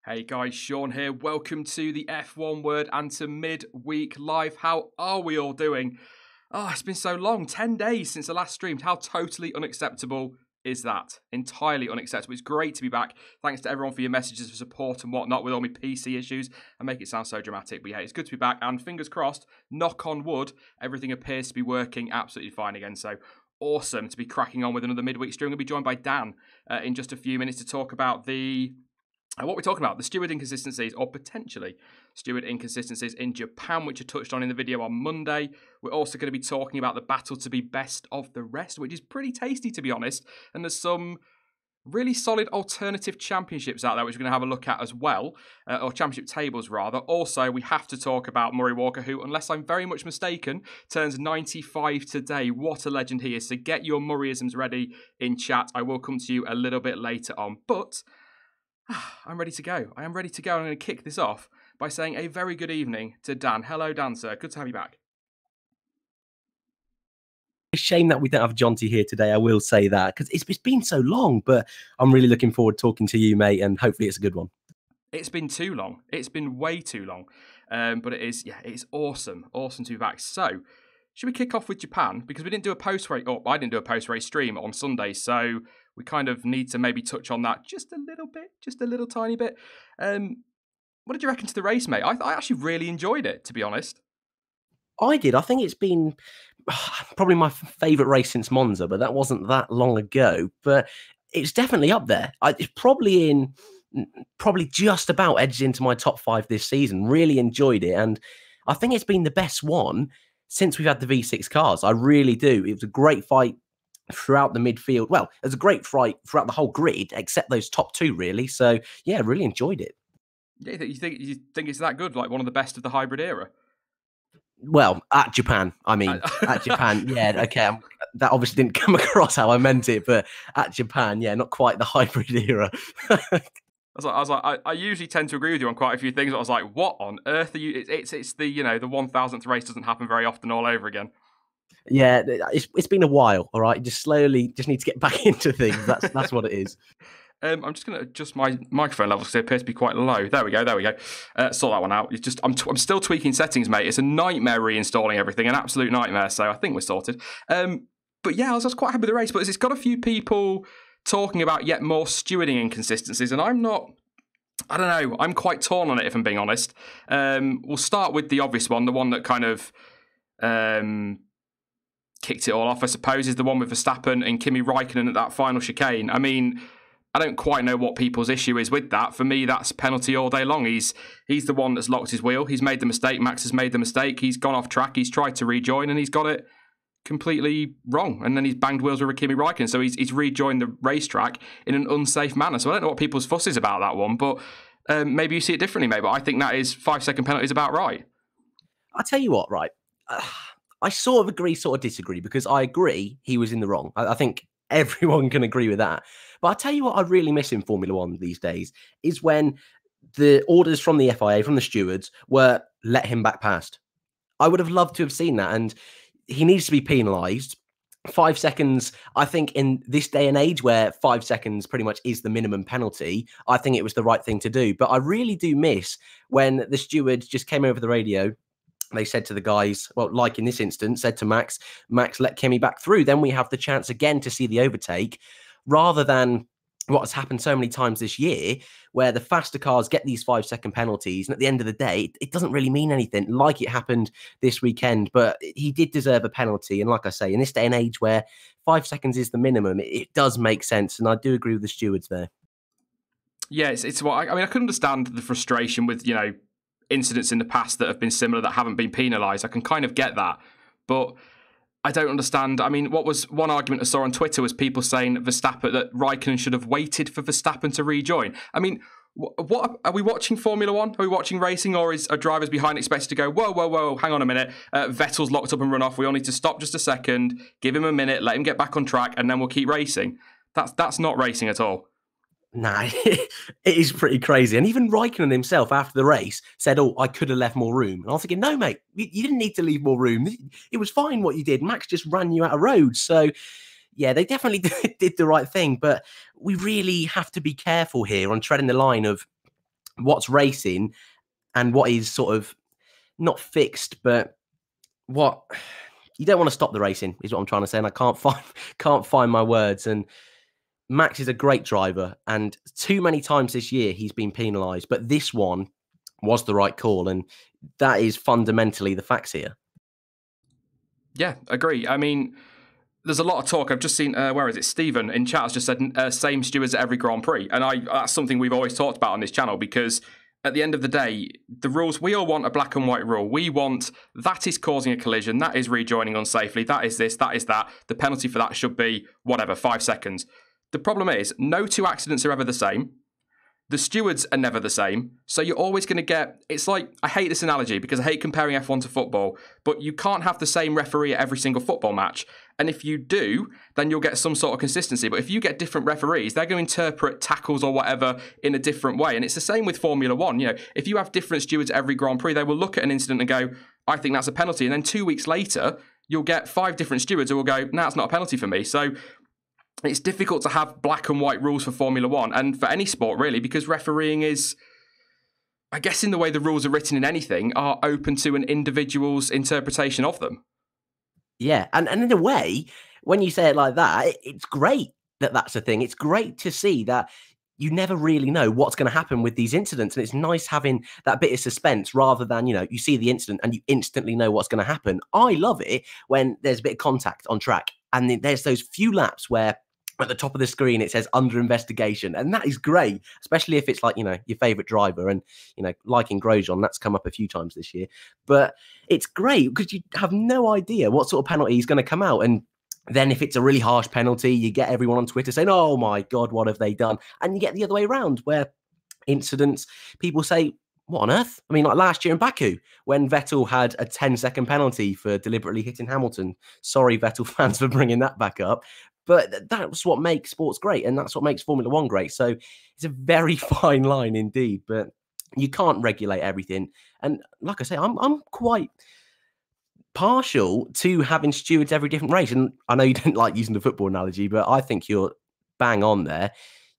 Hey guys, Sean here. Welcome to the F1 Word and to Midweek Live. How are we all doing? Oh, it's been so long, 10 days since the last streamed. How totally unacceptable is that? Entirely unacceptable. It's great to be back. Thanks to everyone for your messages of support and whatnot with all my PC issues and make it sound so dramatic. But yeah, it's good to be back and fingers crossed, knock on wood, everything appears to be working absolutely fine again. So awesome to be cracking on with another midweek stream. I'm going to be joined by Dan in just a few minutes to talk about what we're talking about, the steward inconsistencies, or potentially steward inconsistencies in Japan, which are touched on in the video on Monday. We're also going to be talking about the battle to be best of the rest, which is pretty tasty, to be honest. And there's some really solid alternative championships out there, which we're going to have a look at as well, or championship tables, rather. Also, we have to talk about Murray Walker, who, unless I'm very much mistaken, turns 95 today. What a legend he is. So get your Murrayisms ready in chat. I will come to you a little bit later on. But I'm ready to go. I am ready to go. I'm going to kick this off by saying a very good evening to Dan. Hello, Dan, sir. Good to have you back. It's a shame that we don't have Jonty here today. I will say that because it's been so long, but I'm really looking forward to talking to you, mate, and hopefully it's a good one. It's been too long. It's been way too long. But it is, yeah, it's awesome. Awesome to be back. So, should we kick off with Japan? Because we didn't do a post-race, or I didn't do a post-race stream on Sunday, so we kind of need to maybe touch on that just a little bit, just a little tiny bit. What did you reckon to the race, mate? I actually really enjoyed it, to be honest. I did. I think it's been probably my favourite race since Monza, but that wasn't that long ago. But it's definitely up there. It's probably just about edged into my top 5 this season. Really enjoyed it. And I think it's been the best one since we've had the V6 cars. I really do. It was a great fight throughout the midfield. Well, it was a great fight throughout the whole grid, except those top 2, really. So, yeah, really enjoyed it. Yeah, you think it's that good? Like one of the best of the hybrid era? Well, at Japan, I mean, at Japan, yeah, okay. That obviously didn't come across how I meant it, but at Japan, yeah, not quite the hybrid era. I usually tend to agree with you on quite a few things. But I was like, what on earth are you? It's the the 1000th race doesn't happen very often all over again. Yeah, it's been a while. All right, just need to get back into things. That's what it is. I'm just going to adjust my microphone levels because it appears to be quite low. There we go. Sort that one out. I'm still tweaking settings, mate. It's a nightmare reinstalling everything, an absolute nightmare. So I think we're sorted. But yeah, I was just quite happy with the race. But it's got a few people talking about yet more stewarding inconsistencies, and I'm not. I don't know. I'm quite torn on it, if I'm being honest. We'll start with the obvious one, the one that kind of kicked it all off, I suppose, is the one with Verstappen and Kimi Räikkönen at that final chicane. I mean, I don't quite know what people's issue is with that. For me, that's penalty all day long. He's the one that's locked his wheel. He's made the mistake. Max has made the mistake. He's gone off track. He's tried to rejoin and he's got it completely wrong. And then he's banged wheels with Kimi Räikkönen. So he's rejoined the racetrack in an unsafe manner. So I don't know what people's fuss is about that one, but maybe you see it differently, mate. But I think that is 5-second penalty is about right. I'll tell you what, right? I sort of agree, sort of disagree, because I agree he was in the wrong. I think everyone can agree with that. But I'll tell you what I really miss in Formula One these days is when the orders from the FIA, from the stewards, were let him back past. I would have loved to have seen that, and he needs to be penalised. 5 seconds, I think in this day and age where 5 seconds pretty much is the minimum penalty, I think it was the right thing to do. But I really do miss when the stewards just came over the radio. They said to the guys, well, like in this instance, said to Max, let Kimi back through. Then we have the chance again to see the overtake, rather than what has happened so many times this year, where the faster cars get these 5-second penalties. And at the end of the day, it doesn't really mean anything, like it happened this weekend. But he did deserve a penalty. And like I say, in this day and age where 5 seconds is the minimum, it does make sense. And I do agree with the stewards there. Yeah, it's what I mean, I could understand the frustration with, incidents in the past that have been similar that haven't been penalised. I can kind of get that. But I don't understand. I mean, what was one argument I saw on Twitter was people saying that Räikkönen should have waited for Verstappen to rejoin. I mean, what are we watching Formula One? Are we watching racing, or are drivers behind expected to go, whoa, hang on a minute, Vettel's locked up and run off, we all need to stop just a second, give him a minute, let him get back on track, and then we'll keep racing? That's not racing at all. Nah, it is pretty crazy. And even Räikkönen himself after the race said, oh, I could have left more room. And I was thinking, no, mate, you didn't need to leave more room. It was fine what you did. Max just ran you out of road. So, yeah, they definitely did the right thing. But we really have to be careful here on treading the line of what's racing and what is sort of not fixed, but what you don't want to stop the racing is what I'm trying to say. And I can't find my words. And Max is a great driver, and too many times this year he's been penalised, but this one was the right call, and that is fundamentally the facts here. Yeah, agree. I mean, there's a lot of talk. I've just seen, where is it? Stephen in chat has just said same stewards at every Grand Prix. And that's something we've always talked about on this channel, because at the end of the day, the rules, we all want a black and white rule. We want that is causing a collision, that is rejoining unsafely, that is this, that is that. The penalty for that should be, whatever, 5 seconds. The problem is, no two accidents are ever the same. The stewards are never the same. So you're always going to get... It's like, I hate this analogy because I hate comparing F1 to football, but you can't have the same referee at every single football match. And if you do, then you'll get some sort of consistency. But if you get different referees, they're going to interpret tackles or whatever in a different way. And it's the same with Formula One. You know, if you have different stewards at every Grand Prix, they will look at an incident and go, I think that's a penalty. And then 2 weeks later, you'll get 5 different stewards who will go, no, it's not a penalty for me. So it's difficult to have black and white rules for Formula One and for any sport, really, because refereeing is, I guess in the way the rules are written in anything, are open to an individual's interpretation of them. Yeah, and in a way, when you say it like that, it's great that that's a thing. It's great to see that you never really know what's going to happen with these incidents. And it's nice having that bit of suspense rather than, you know, you see the incident and you instantly know what's going to happen. I love it when there's a bit of contact on track and there's those few laps where at the top of the screen it says under investigation, and that is great, especially if it's like, you know, your favorite driver. And, you know, liking Grosjean, that's come up a few times this year, but it's great because you have no idea what sort of penalty is going to come out. And then if it's a really harsh penalty, you get everyone on Twitter saying, oh my God, what have they done? And you get the other way around where incidents, people say, what on earth? I mean, like last year in Baku, when Vettel had a 10-second penalty for deliberately hitting Hamilton. Sorry, Vettel fans, for bringing that back up. But that's what makes sports great, and that's what makes Formula One great. So it's a very fine line indeed, but you can't regulate everything. And like I say, I'm quite partial to having stewards every different race. And I know you don't like using the football analogy, but I think you're bang on there.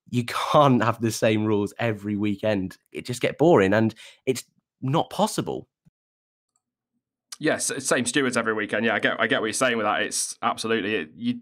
You can't have the same rules every weekend. It just gets boring, and it's not possible. Yes, same stewards every weekend. Yeah, I get what you're saying with that. It's absolutely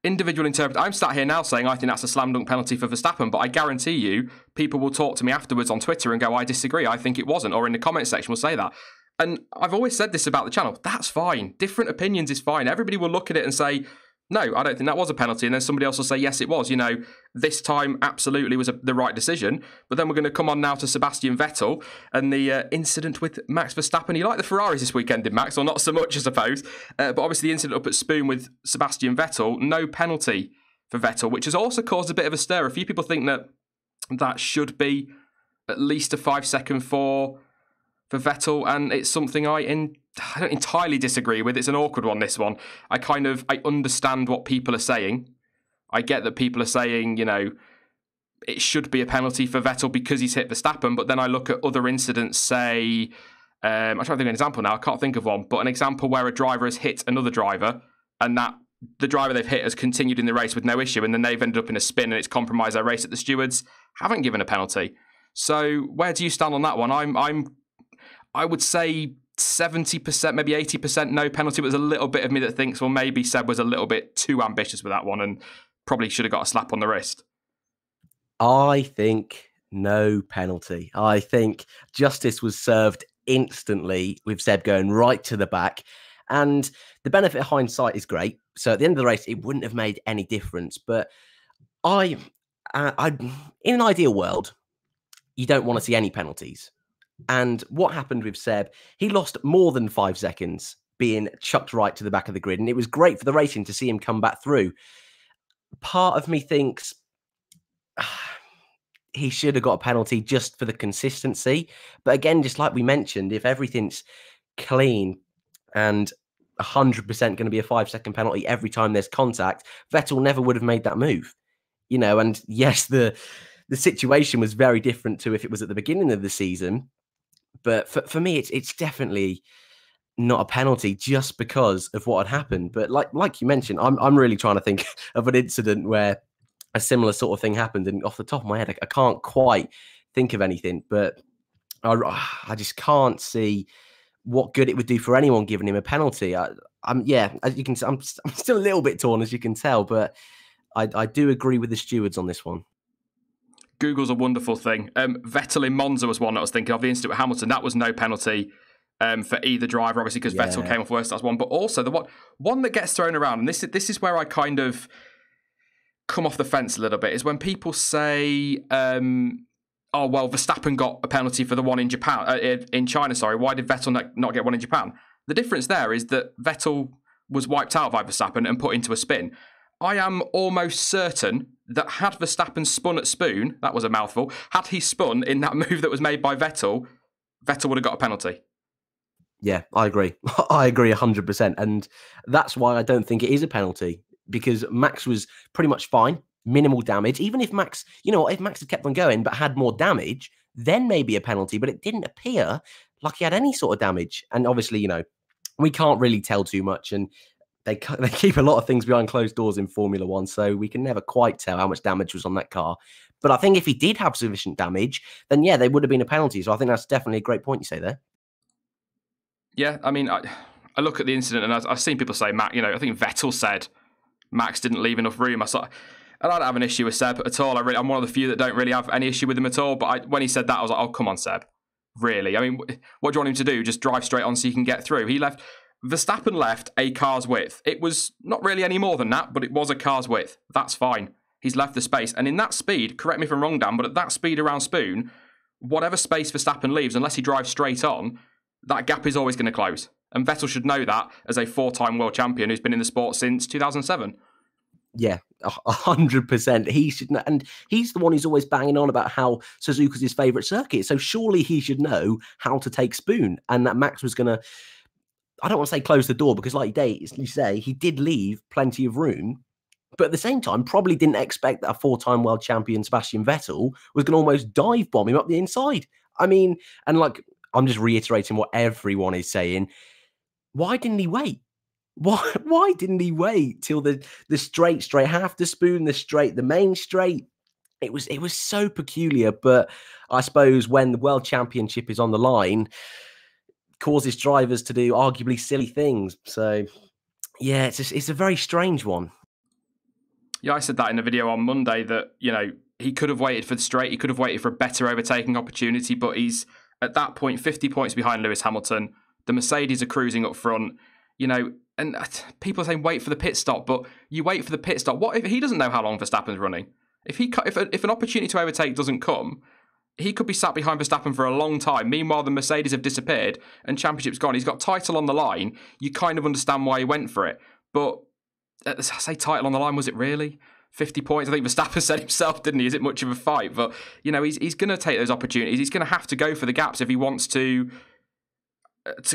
individual interpret. I'm sat here now saying I think that's a slam dunk penalty for Verstappen, but I guarantee you people will talk to me afterwards on Twitter and go, I disagree, I think it wasn't, or in the comment section will say that. And I've always said this about the channel, that's fine. Different opinions is fine. Everybody will look at it and say, no, I don't think that was a penalty. And then somebody else will say, yes, it was. You know, this time absolutely was the right decision. But then we're going to come on now to Sebastian Vettel and the incident with Max Verstappen. You like the Ferraris this weekend, did Max? Or not so much, I suppose. But obviously the incident up at Spoon with Sebastian Vettel, no penalty for Vettel, which has also caused a bit of a stir. A few people think that should be at least a 5-second for Vettel. And it's something I don't entirely disagree with. It's an awkward one, this one. I understand what people are saying. I get that people are saying, you know, it should be a penalty for Vettel because he's hit Verstappen, but then I look at other incidents, say, I'm trying to think of an example now, I can't think of one, but an example where a driver has hit another driver and that the driver they've hit has continued in the race with no issue, and then they've ended up in a spin and it's compromised their race, that the stewards haven't given a penalty. So where do you stand on that one? I would say 70%, maybe 80% no penalty, but there's a little bit of me that thinks, well, maybe Seb was a little bit too ambitious with that one and probably should have got a slap on the wrist. I think no penalty. I think justice was served instantly with Seb going right to the back. And the benefit of hindsight is great. So at the end of the race, it wouldn't have made any difference. But in an ideal world, you don't want to see any penalties. And what happened with Seb, he lost more than 5 seconds being chucked right to the back of the grid. And it was great for the racing to see him come back through. Part of me thinks he should have got a penalty just for the consistency. But again, just like we mentioned, if everything's clean and 100% going to be a 5-second penalty every time there's contact, Vettel never would have made that move. You know, and yes, the situation was very different to if it was at the beginning of the season. But for me, it's definitely not a penalty just because of what had happened. But like you mentioned, I'm really trying to think of an incident where a similar sort of thing happened. And off the top of my head, I can't quite think of anything, but I just can't see what good it would do for anyone giving him a penalty. Yeah, as you can, I'm still a little bit torn, as you can tell, but I do agree with the stewards on this one. Google's a wonderful thing. Vettel in Monza was one that I was thinking of. The incident with Hamilton, that was no penalty for either driver, obviously, because Vettel came off worse. That's one. But also the one that gets thrown around, and this is where I kind of come off the fence a little bit, is when people say, "Oh well, Verstappen got a penalty for the one in Japan, in China. Sorry, why did Vettel not get one in Japan?" The difference there is that Vettel was wiped out by Verstappen and put into a spin. I am almost certain that had Verstappen spun at Spoon, that was a mouthful, had he spun in that move that was made by Vettel, Vettel would have got a penalty. Yeah, I agree. I agree 100%. And that's why I don't think it is a penalty, because Max was pretty much fine, minimal damage. Even if Max, if Max had kept on going but had more damage, then maybe a penalty. But it didn't appear like he had any sort of damage. And obviously, we can't really tell too much. And they keep a lot of things behind closed doors in Formula One, so we can never quite tell how much damage was on that car. But I think if he did have sufficient damage, then yeah, there would have been a penalty. So I think that's definitely a great point you say there. Yeah, I mean, I look at the incident and I've seen people say, Max, I think Vettel said Max didn't leave enough room. And I don't have an issue with Seb at all. I'm one of the few that don't really have any issue with him at all. But when he said that, I was like, oh, come on, Seb. Really? I mean, what do you want him to do? Just drive straight on so you can get through? Verstappen left a car's width. It was not really any more than that, but it was a car's width. That's fine. He's left the space. And in that speed, correct me if I'm wrong, Dan, but at that speed around Spoon, whatever space Verstappen leaves, unless he drives straight on, that gap is always going to close. And Vettel should know that as a 4-time world champion who's been in the sport since 2007. Yeah, 100%. He should know. And he's the one who's always banging on about how Suzuka's his favourite circuit. So surely he should know how to take Spoon. And that Max was going to, I don't want to say close the door, because like you say, he did leave plenty of room. But at the same time, probably didn't expect that a 4-time world champion Sebastian Vettel was going to almost dive bomb him up the inside. I mean, and I'm just reiterating what everyone is saying. Why didn't he wait? Why didn't he wait till the straight, half the Spoon, the straight, the main straight? It was so peculiar. But I suppose when the world championship is on the line, causes drivers to do arguably silly things. So yeah, it's a very strange one. Yeah, I said that in a video on Monday that, he could have waited for the straight, he could have waited for a better overtaking opportunity, but he's at that point 50 points behind Lewis Hamilton. The Mercedes are cruising up front, and people are saying wait for the pit stop, but you wait for the pit stop. What if he doesn't know how long Verstappen's running? If an opportunity to overtake doesn't come, he could be sat behind Verstappen for a long time. Meanwhile, the Mercedes have disappeared and championship's gone. He's got title on the line. You kind of understand why he went for it. But I say title on the line, was it really? 50 points. I think Verstappen said himself, didn't he? Is it much of a fight? But, he's going to take those opportunities. He's going to have to go for the gaps if he wants to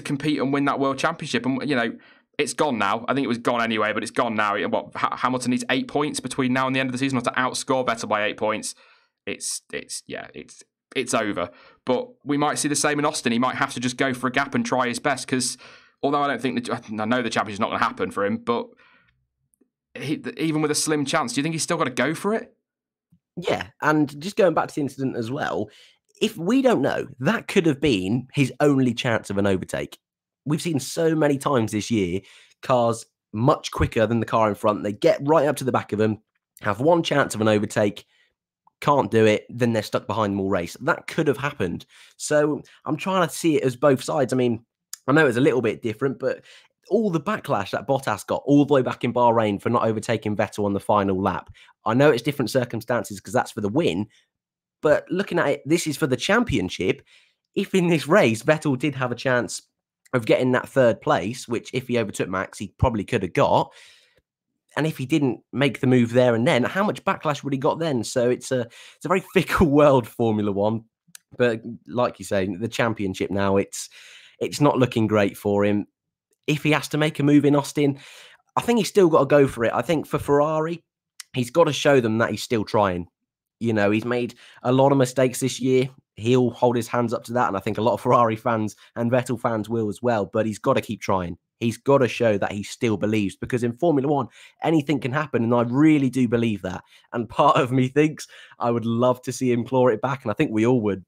compete and win that world championship. And, it's gone now. I think it was gone anyway, but it's gone now. Hamilton needs 8 points between now and the end of the season, or to outscore Vettel by 8 points. It's over. But we might see the same in Austin. He might have to just go for a gap and try his best, because although I know the championship's not going to happen for him, but even with a slim chance, do you think he's still got to go for it? Yeah, and just going back to the incident as well, if we don't know, that could have been his only chance of an overtake. We've seen so many times this year, cars much quicker than the car in front. They get right up to the back of them, have one chance of an overtake, can't do it, then they're stuck behind them all race. That could have happened. So I'm trying to see it as both sides. I mean, I know it's a little bit different, but all the backlash that Bottas got all the way back in Bahrain for not overtaking Vettel on the final lap. I know it's different circumstances because that's for the win, but looking at it, this is for the championship. If in this race, Vettel did have a chance of getting that third place, which if he overtook Max, he probably could have got. And if he didn't make the move there and then, how much backlash would he got then? So it's a very fickle world, Formula One. But like you say, the championship now, it's not looking great for him. If he has to make a move in Austin, I think he's still got to go for it. I think for Ferrari, he's got to show them that he's still trying. He's made a lot of mistakes this year. He'll hold his hands up to that. And I think a lot of Ferrari fans and Vettel fans will as well. But he's got to keep trying. He's got to show that he still believes, because in Formula One, anything can happen. And I really do believe that. And part of me thinks I would love to see him claw it back. And I think we all would.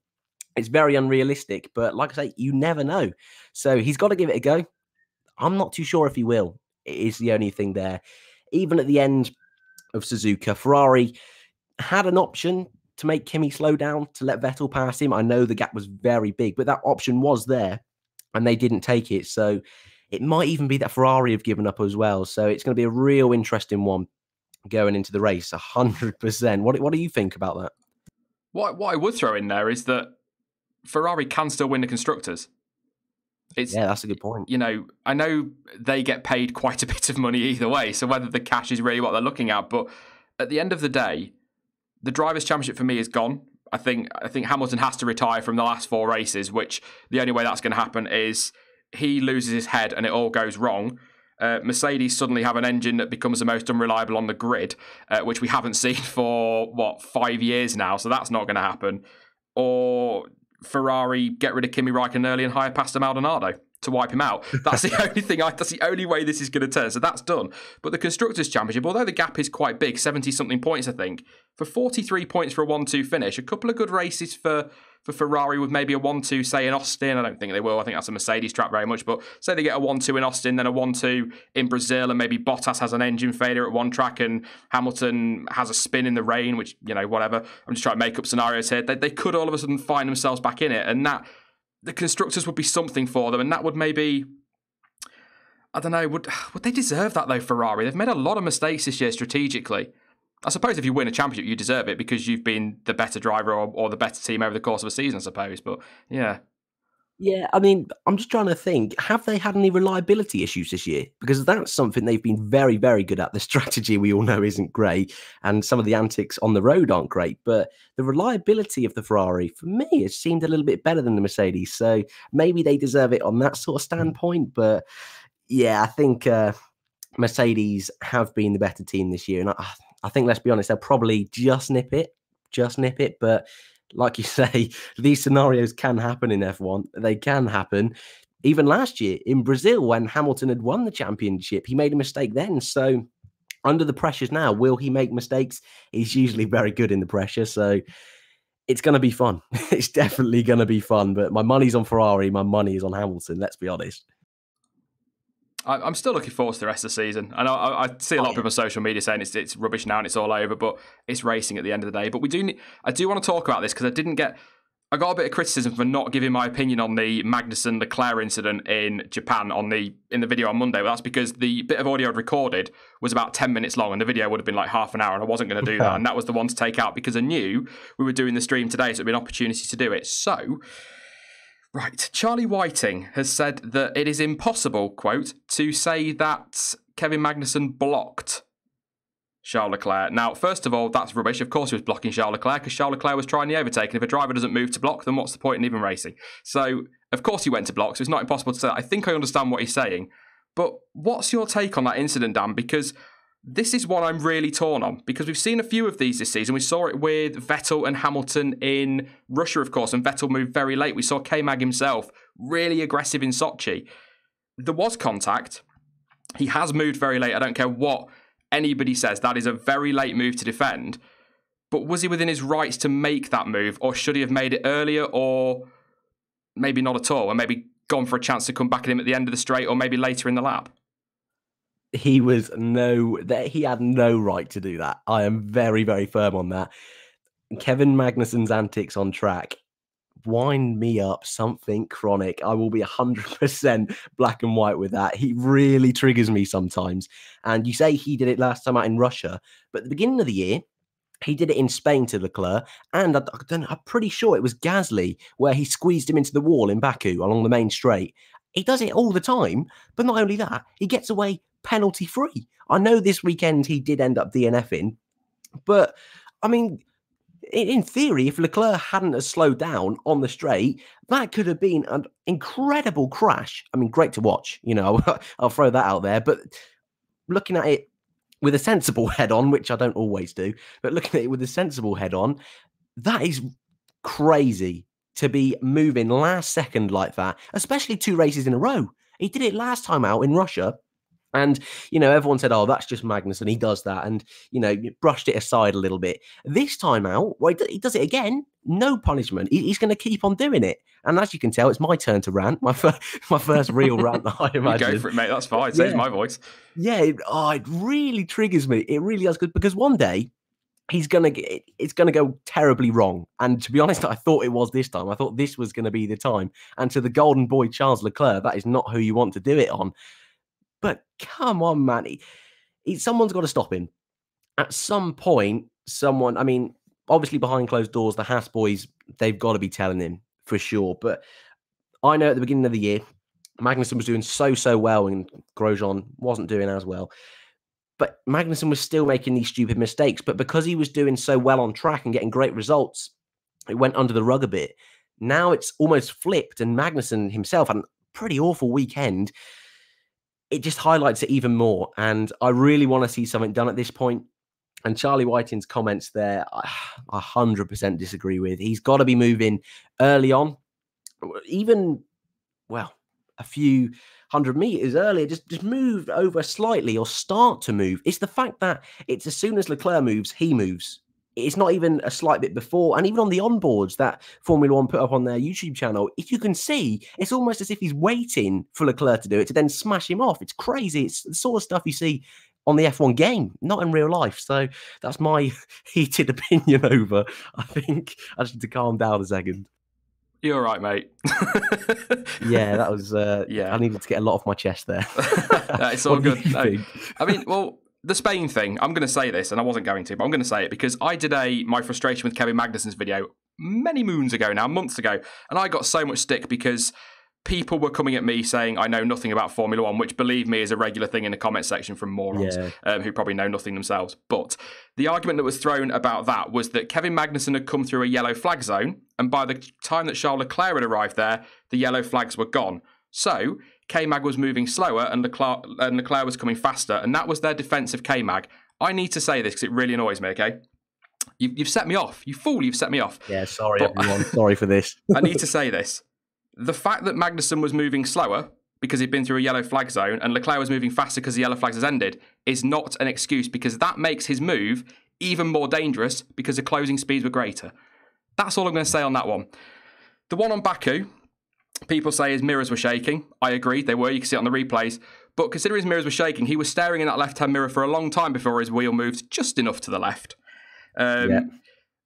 It's very unrealistic, but like I say, you never know. So he's got to give it a go. I'm not too sure if he will. It is the only thing there. Even at the end of Suzuka, Ferrari had an option to make Kimi slow down, to let Vettel pass him. I know the gap was very big, but that option was there and they didn't take it. So it might even be that Ferrari have given up as well. So it's going to be a real interesting one going into the race, 100%. What do you think about that? What I would throw in there is that Ferrari can still win the Constructors. Yeah, that's a good point. You know, I know they get paid quite a bit of money either way, so whether the cash is really what they're looking at, but at the end of the day, the Drivers' Championship for me is gone. I think Hamilton has to retire from the last 4 races, which the only way that's going to happen is he loses his head and it all goes wrong. Mercedes suddenly have an engine that becomes the most unreliable on the grid, which we haven't seen for, 5 years now, so that's not going to happen. Or Ferrari get rid of Kimi Räikkönen early and hire Pastor Maldonado to wipe him out. That's the only thing. That's the only way this is going to turn. So that's done. But the Constructors' Championship, although the gap is quite big, 70-something points, I think, for 43 points for a 1-2 finish, a couple of good races for Ferrari with maybe a 1-2, say, in Austin. I don't think they will. I think that's a Mercedes track very much. But say they get a 1-2 in Austin, then a 1-2 in Brazil, and maybe Bottas has an engine failure at one track and Hamilton has a spin in the rain, which, whatever. I'm just trying to make up scenarios here. They could all of a sudden find themselves back in it. And that, the Constructors would be something for them. And that would maybe, I don't know, would they deserve that though, Ferrari? They've made a lot of mistakes this year strategically. I suppose if you win a championship, you deserve it because you've been the better driver or the better team over the course of a season, I suppose. But yeah. Yeah, I mean, I'm just trying to think, have they had any reliability issues this year? Because that's something they've been very, very good at. The strategy we all know isn't great, and some of the antics on the road aren't great. But the reliability of the Ferrari, for me, has seemed a little bit better than the Mercedes. So maybe they deserve it on that sort of standpoint. But yeah, I think Mercedes have been the better team this year. And I think, let's be honest, they'll probably just nip it. But like you say, these scenarios can happen in F1. They can happen. Even last year in Brazil, when Hamilton had won the championship, he made a mistake then. So under the pressures now, will he make mistakes? He's usually very good in the pressure. So it's going to be fun. It's definitely going to be fun. But my money's on Ferrari. My money is on Hamilton. Let's be honest. I'm still looking forward to the rest of the season. I know I see a lot of people on social media saying it's rubbish now and it's all over, but it's racing at the end of the day. But I do want to talk about this because I got a bit of criticism for not giving my opinion on the Magnussen Leclerc incident in Japan in the video on Monday. Well, that's because the bit of audio I'd recorded was about 10 minutes long and the video would have been like half an hour and I wasn't going to do that. And that was the one to take out because I knew we were doing the stream today, so it'd be an opportunity to do it. So, right, Charlie Whiting has said that it is impossible, quote, to say that Kevin Magnussen blocked Charles Leclerc. Now, first of all, that's rubbish. Of course he was blocking Charles Leclerc because Charles Leclerc was trying the overtake. And if a driver doesn't move to block, then what's the point in even racing? So, of course he went to block, so it's not impossible to say that. I think I understand what he's saying. But what's your take on that incident, Dan? Because this is one I'm really torn on, because we've seen a few of these this season. We saw it with Vettel and Hamilton in Russia, of course, and Vettel moved very late. We saw K-Mag himself really aggressive in Sochi. There was contact. He has moved very late. I don't care what anybody says. That is a very late move to defend. But was he within his rights to make that move, or should he have made it earlier, or maybe not at all, and maybe gone for a chance to come back at him at the end of the straight, or maybe later in the lap? He had no right to do that. I am very, very firm on that. Kevin Magnussen's antics on track wind me up something chronic. I will be 100% black and white with that. He really triggers me sometimes. And you say he did it last time out in Russia, but at the beginning of the year, he did it in Spain to Leclerc, and I'm pretty sure it was Gasly where he squeezed him into the wall in Baku along the main straight. He does it all the time, but not only that, he gets away penalty free. I know this weekend he did end up DNFing, but I mean, in theory, if Leclerc hadn't slowed down on the straight, that could have been an incredible crash. I mean, great to watch, I'll throw that out there. But looking at it with a sensible head on, which I don't always do, but looking at it with a sensible head on, that is crazy to be moving last second like that, especially 2 races in a row. He did it last time out in Russia. And, everyone said, oh, that's just Magnussen. He does that. And, brushed it aside a little bit. This time out, well, he does it again. No punishment. He's going to keep on doing it. And as you can tell, it's my turn to rant. My first real rant, I imagine. You go for it, mate. That's fine. It saves my voice. Yeah, it really triggers me. It really does. Because one day, it's going to go terribly wrong. And to be honest, I thought it was this time. I thought this was going to be the time. And to the golden boy, Charles Leclerc, that is not who you want to do it on. But come on, man. Someone's got to stop him. At some point, obviously behind closed doors, the Haas boys, they've got to be telling him for sure. But I know at the beginning of the year, Magnussen was doing so well and Grosjean wasn't doing as well. But Magnussen was still making these stupid mistakes. But because he was doing so well on track and getting great results, it went under the rug a bit. Now it's almost flipped, and Magnussen himself had a pretty awful weekend. It just highlights it even more. And I really want to see something done at this point. And Charlie Whiting's comments there, I 100% disagree with. He's got to be moving early on, even, a few 100 meters earlier. Just move over slightly or start to move. It's the fact that it's as soon as Leclerc moves, he moves. It's not even a slight bit before. And even on the onboards that Formula One put up on their YouTube channel, if you can see, it's almost as if he's waiting for Leclerc to do it to then smash him off. It's crazy. It's the sort of stuff you see on the F1 game, not in real life. So that's my heated opinion over. I think I just need to calm down a second. You're all right, mate. Yeah, that was... I needed to get a lot off my chest there. It's all good. No. The Spain thing, I'm going to say this, and I wasn't going to, but I'm going to say it because I did my frustration with Kevin Magnussen's video many moons ago now, months ago, and I got so much stick because people were coming at me saying I know nothing about Formula One, which, believe me, is a regular thing in the comment section from morons who probably know nothing themselves. But the argument that was thrown about that was that Kevin Magnussen had come through a yellow flag zone, and by the time that Charles Leclerc had arrived there, the yellow flags were gone. So K-Mag was moving slower and Leclerc was coming faster, and that was their defense of K-Mag. I need to say this because it really annoys me, okay? You've set me off. You fool, you've set me off. Yeah, sorry, everyone. Sorry for this. I need to say this. The fact that Magnussen was moving slower because he'd been through a yellow flag zone and Leclerc was moving faster because the yellow flags has ended is not an excuse, because that makes his move even more dangerous because the closing speeds were greater. That's all I'm going to say on that one. The one on Baku, people say his mirrors were shaking. I agree, they were. You can see it on the replays. But considering his mirrors were shaking, he was staring in that left-hand mirror for a long time before his wheel moved just enough to the left.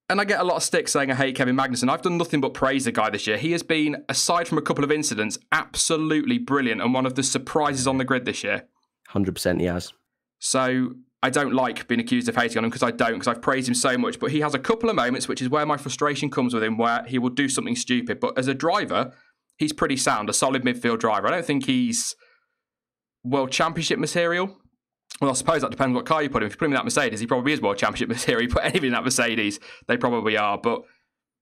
And I get a lot of stick saying I hate Kevin Magnussen. I've done nothing but praise the guy this year. He has been, aside from a couple of incidents, absolutely brilliant and one of the surprises on the grid this year. 100% he has. So I don't like being accused of hating on him because I don't, because I've praised him so much. But he has a couple of moments, which is where my frustration comes with him, where he will do something stupid. But as a driver, he's pretty sound, a solid midfield driver. I don't think he's World Championship material. Well, I suppose that depends what car you put him. If you put him in that Mercedes, he probably is World Championship material. You put anything in that Mercedes, they probably are. But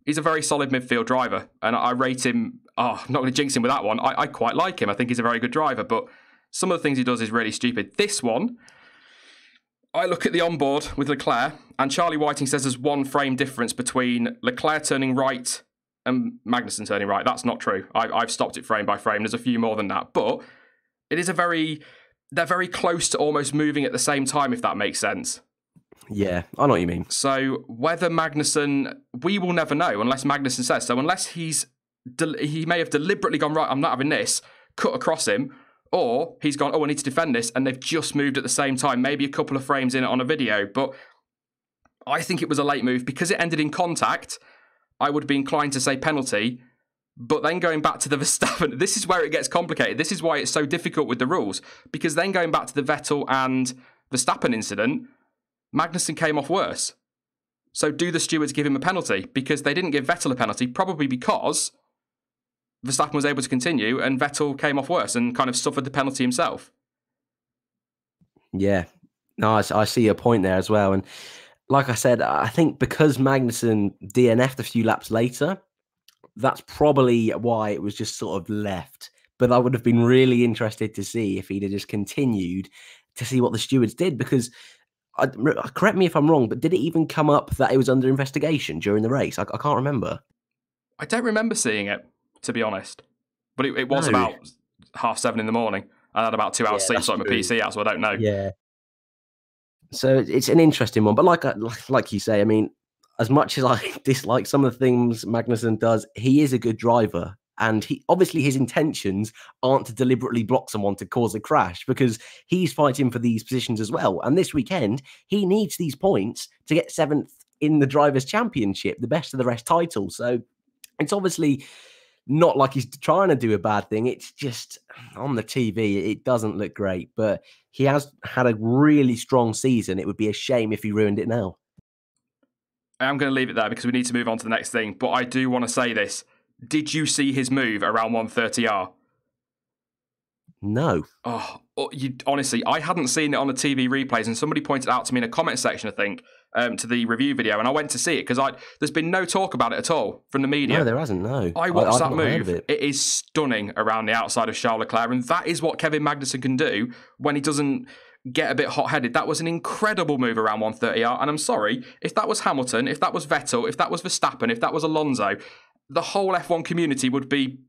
he's a very solid midfield driver. And I rate him... I'm not going to jinx him with that one. I quite like him. I think he's a very good driver. But some of the things he does is really stupid. This one, I look at the onboard with Leclerc, and Charlie Whiting says there's one frame difference between Leclerc turning right and Magnussen turning right. That's not true. I've stopped it frame by frame. There's a few more than that. But it is they're very close to almost moving at the same time, if that makes sense. Yeah, I know what you mean. So whether Magnussen, we will never know unless Magnussen says so. Unless he may have deliberately gone, right, I'm not having this, cut across him, or he's gone, I need to defend this, and they've just moved at the same time, maybe a couple of frames in it on a video. But I think it was a late move. Because it ended in contact, I would be inclined to say penalty. But then going back to the Verstappen, this is where it gets complicated. This is why it's so difficult with the rules. Because then going back to the Vettel and Verstappen incident, Magnussen came off worse. So do the stewards give him a penalty? Because they didn't give Vettel a penalty, probably because Verstappen was able to continue and Vettel came off worse and kind of suffered the penalty himself. Yeah. No, I see your point there as well. And like I said, I think because Magnussen DNF'd a few laps later, that's probably why it was just sort of left. But I would have been really interested to see if he'd have just continued to see what the stewards did. Because, correct me if I'm wrong, but did it even come up that it was under investigation during the race? I can't remember. I don't remember seeing it, to be honest. But it was about 7:30 in the morning. I had about 2 hours sleep, sorting my PC out, so I don't know. Yeah. So it's an interesting one. But like you say, I mean, as much as I dislike some of the things Magnussen does, he is a good driver. And obviously his intentions aren't to deliberately block someone to cause a crash, because he's fighting for these positions as well. And this weekend, he needs these points to get 7th in the Drivers' Championship, the best of the rest title. So it's obviously not like he's trying to do a bad thing. It's just on the TV, it doesn't look great. But he has had a really strong season. It would be a shame if he ruined it now. I'm going to leave it there because we need to move on to the next thing. But I do want to say this. Did you see his move around 130R? No. Oh, honestly, I hadn't seen it on the TV replays, and somebody pointed out to me in a comment section, I think, to the review video, and I went to see it because there's been no talk about it at all from the media. No, there hasn't, no. I watched that move. It is stunning around the outside of Charles Leclerc, and that is what Kevin Magnussen can do when he doesn't get a bit hot-headed. That was an incredible move around 130R, and I'm sorry, if that was Hamilton, if that was Vettel, if that was Verstappen, if that was Alonso, the whole F1 community would be,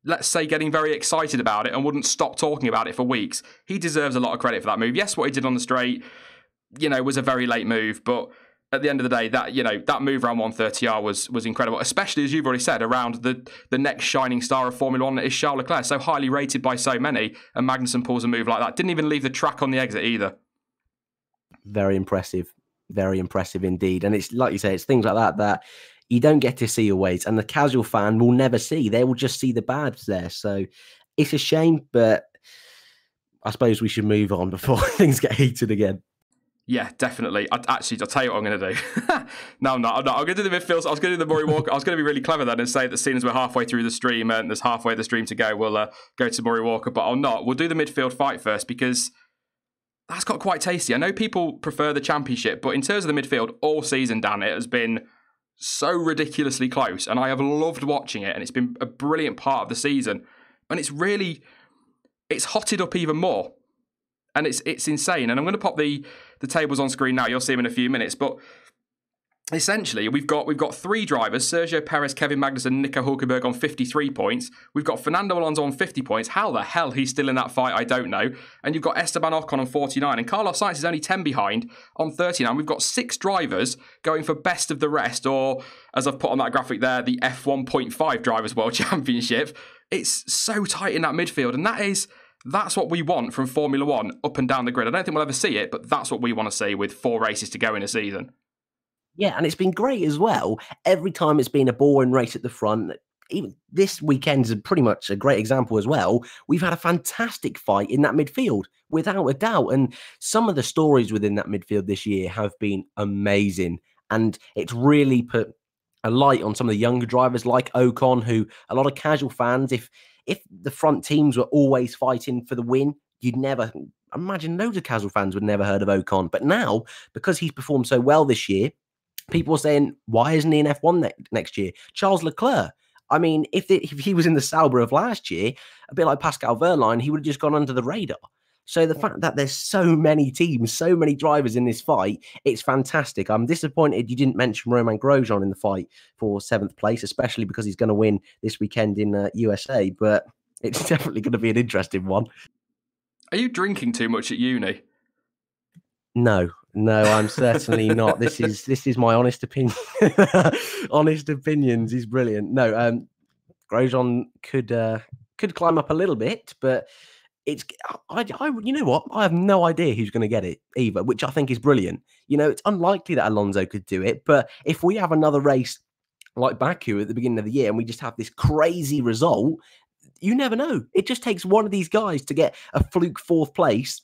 let's say, getting very excited about it and wouldn't stop talking about it for weeks. He deserves a lot of credit for that move. Yes, what he did on the straight, was a very late move, but at the end of the day, that move around 130R was incredible, especially, as you've already said, around the next shining star of Formula One, that is Charles Leclerc, so highly rated by so many, and Magnussen pulls a move like that. Didn't even leave the track on the exit either. Very impressive indeed. And it's like you say, it's things like that you don't get to see always, and the casual fan will never see. They will just see the bads there. So it's a shame, but I suppose we should move on before things get heated again. Yeah, definitely. I'll tell you what I'm going to do. No, I'm not. I'm going to do the midfield. I was going to do the Murray Walker. I was going to be really clever then and say that, seeing as we're halfway through the stream and there's halfway the stream to go, we'll go to Murray Walker, but I'll not. We'll do the midfield fight first, because that's got quite tasty. I know people prefer the championship, but in terms of the midfield all season, Dan, it has been so ridiculously close, and I have loved watching it, and it's been a brilliant part of the season, and it's hotted up even more, and it's insane. And I'm going to pop the tables on screen now. You'll see them in a few minutes, but essentially we've got 3 drivers: Sergio Perez, Kevin Magnussen, Nico Hülkenberg on 53 points. We've got Fernando Alonso on 50 points. How the hell he's still in that fight, I don't know. And you've got Esteban Ocon on 49, and Carlos Sainz is only 10 behind on 39. We've got 6 drivers going for best of the rest, or as I've put on that graphic there, the F1.5 Drivers' World Championship. It's so tight in that midfield, and that's what we want from Formula One up and down the grid. I don't think we'll ever see it, but that's what we want to see with 4 races to go in a season. Yeah, and it's been great as well. Every time it's been a boring race at the front. Even this weekend is pretty much a great example as well. We've had a fantastic fight in that midfield, without a doubt. And some of the stories within that midfield this year have been amazing. And it's really put a light on some of the younger drivers like Ocon, who a lot of casual fans, if the front teams were always fighting for the win, you'd never imagine, loads of casual fans would never heard of Ocon. But now, because he's performed so well this year, people are saying, why isn't he in F1 next year? Charles Leclerc. I mean, if he was in the Sauber of last year, a bit like Pascal Wehrlein, he would have just gone under the radar. So the fact that there's so many teams, so many drivers in this fight, it's fantastic. I'm disappointed you didn't mention Romain Grosjean in the fight for 7th place, especially because he's going to win this weekend in USA. But it's definitely going to be an interesting one. Are you drinking too much at uni? No, I'm certainly not. This is my honest opinion. Honest opinions is brilliant. No, Grosjean could climb up a little bit, but I you know what? I have no idea who's going to get it either, which I think is brilliant. It's unlikely that Alonso could do it, but if we have another race like Baku at the beginning of the year and we just have this crazy result, you never know. It just takes one of these guys to get a fluke 4th place,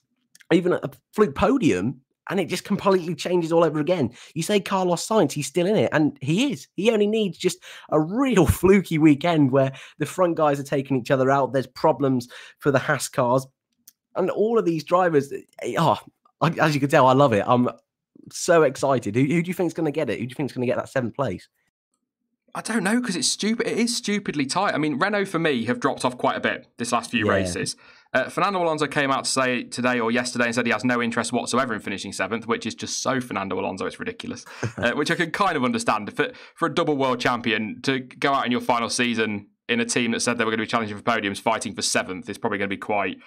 even a fluke podium, and it just completely changes all over again. You say Carlos Sainz, he's still in it, and he is. He only needs just a real fluky weekend where the front guys are taking each other out. There's problems for the Haas cars. And all of these drivers, as you can tell, I love it. I'm so excited. Who do you think is going to get it? Who do you think is going to get that 7th place? I don't know, because it's stupid. It is stupidly tight. I mean, Renault, for me, have dropped off quite a bit this last few races. Fernando Alonso came out to say today or yesterday and said he has no interest whatsoever in finishing 7th, which is just so Fernando Alonso, it's ridiculous. Which I can kind of understand. For a double world champion to go out in your final season in a team that said they were going to be challenging for podiums, fighting for 7th is probably going to be quite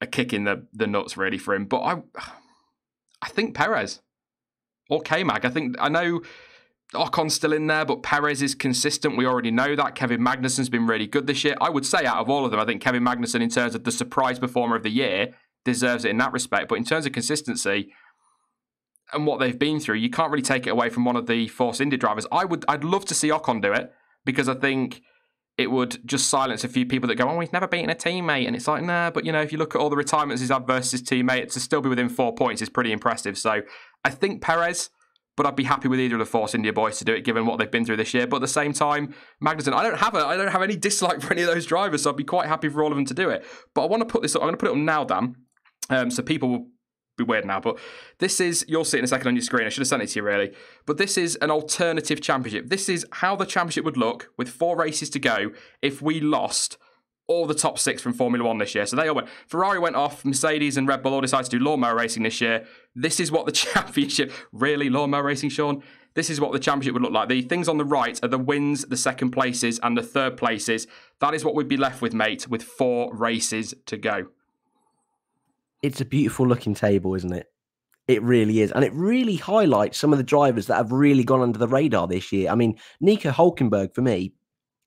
a kick in the nuts, really, for him. But I think Perez or K-Mag. I know Ocon's still in there, but Perez is consistent. We already know that. Kevin Magnussen's been really good this year. I would say out of all of them, I think Kevin Magnussen, in terms of the surprise performer of the year, deserves it in that respect. But in terms of consistency and what they've been through, you can't really take it away from one of the Force India drivers. I'd love to see Ocon do it, because I think it would just silence a few people that go, oh, he's never beaten a teammate. And it's like, nah, but if you look at all the retirements he's had versus his teammate, to still be within 4 points is pretty impressive. So I think Perez, but I'd be happy with either of the Force India boys to do it, given what they've been through this year. But at the same time, Magnussen, I don't have any dislike for any of those drivers, so I'd be quite happy for all of them to do it. But I want to put this up. I'm going to put it up now, Dan, so people will be weird now. But this is, you'll see it in a second on your screen. I should have sent it to you, really. But this is an alternative championship. This is how the championship would look with 4 races to go if we lost all the top 6 from Formula 1 this year. So they all went. Ferrari went off, Mercedes and Red Bull all decided to do lawnmower racing this year. This is what the championship, really, lawnmower racing, Sean? This is what the championship would look like. The things on the right are the wins, the second places, and the third places. That is what we'd be left with, mate, with 4 races to go. It's a beautiful looking table, isn't it? It really is. And it really highlights some of the drivers that have really gone under the radar this year. I mean, Nico Hülkenberg, for me,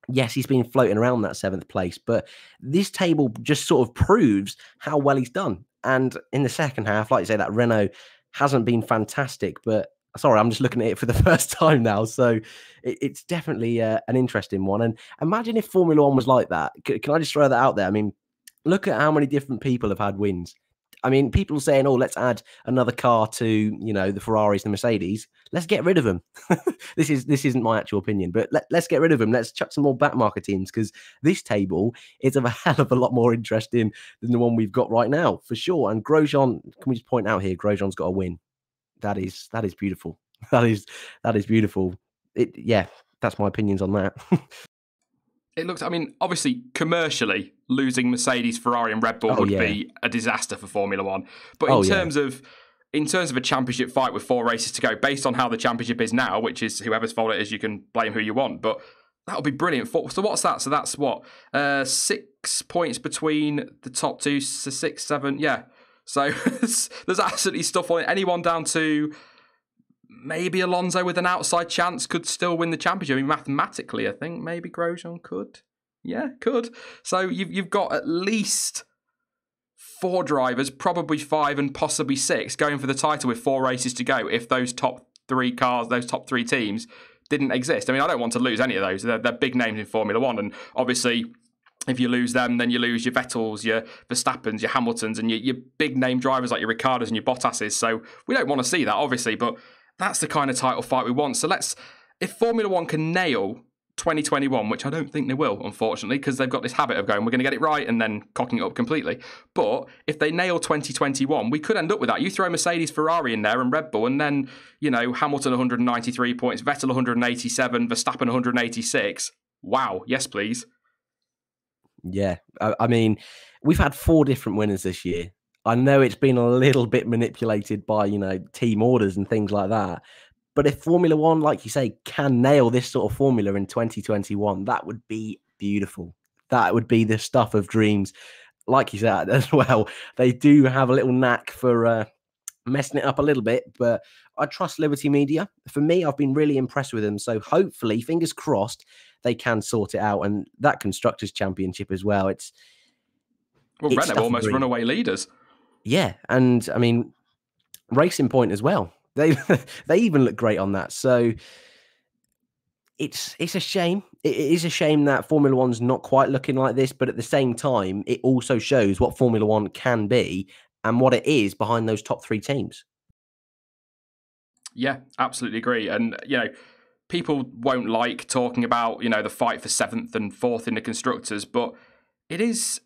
yes, he's been floating around that 7th place, but this table just sort of proves how well he's done. And in the second half, like you say, that Renault hasn't been fantastic, but sorry, I'm just looking at it for the first time now. So it's definitely an interesting one. And imagine if Formula One was like that. Can I just throw that out there? I mean, look at how many different people have had wins. I mean, people saying, oh, let's add another car to, the Ferraris and the Mercedes. Let's get rid of them. This isn't my actual opinion, but let's get rid of them. Let's chuck some more back marker teams, because this table is of a hell of a lot more interesting than the one we've got right now, for sure. And Grosjean, can we just point out here, Grosjean's got a win. That is beautiful. That is beautiful. That's my opinions on that. It looks, obviously, commercially, losing Mercedes, Ferrari, and Red Bull would be a disaster for Formula One. But in terms of a championship fight with 4 races to go, based on how the championship is now, which is whoever's fault it is, you can blame who you want. But that would be brilliant. So what's that? So that's what? 6 points between the top 2, so 6, 7, yeah. So there's absolutely stuff on it. Anyone down to maybe Alonso with an outside chance could still win the championship. Mathematically, I think maybe Grosjean could. Yeah, could. So you've got at least 4 drivers, probably 5 and possibly 6, going for the title with 4 races to go if those top 3 cars, those top 3 teams didn't exist. I don't want to lose any of those. They're big names in Formula One, and obviously if you lose them, then you lose your Vettels, your Verstappens, your Hamiltons, and your big name drivers like your Ricardos and your Bottases. So we don't want to see that, obviously, but that's the kind of title fight we want. So if Formula One can nail 2021, which I don't think they will, unfortunately, because they've got this habit of going, we're going to get it right, and then cocking it up completely. But if they nail 2021, we could end up with that. You throw Mercedes, Ferrari in there and Red Bull, and then, Hamilton 193 points, Vettel 187, Verstappen 186. Wow. Yes, please. Yeah. We've had 4 different winners this year. I know it's been a little bit manipulated by, team orders and things like that. But if Formula One, like you say, can nail this sort of formula in 2021, that would be beautiful. That would be the stuff of dreams. Like you said as well, they do have a little knack for messing it up a little bit, but I trust Liberty Media. For me, I've been really impressed with them. So hopefully, fingers crossed, they can sort it out. And that Constructors' Championship as well. Renault almost runaway leaders. Yeah, and Racing Point as well. They even look great on that. So it's a shame. It is a shame that Formula One's not quite looking like this, but at the same time, it also shows what Formula One can be and what it is behind those top 3 teams. Yeah, absolutely agree. And people won't like talking about the fight for 7th and 4th in the constructors, but it is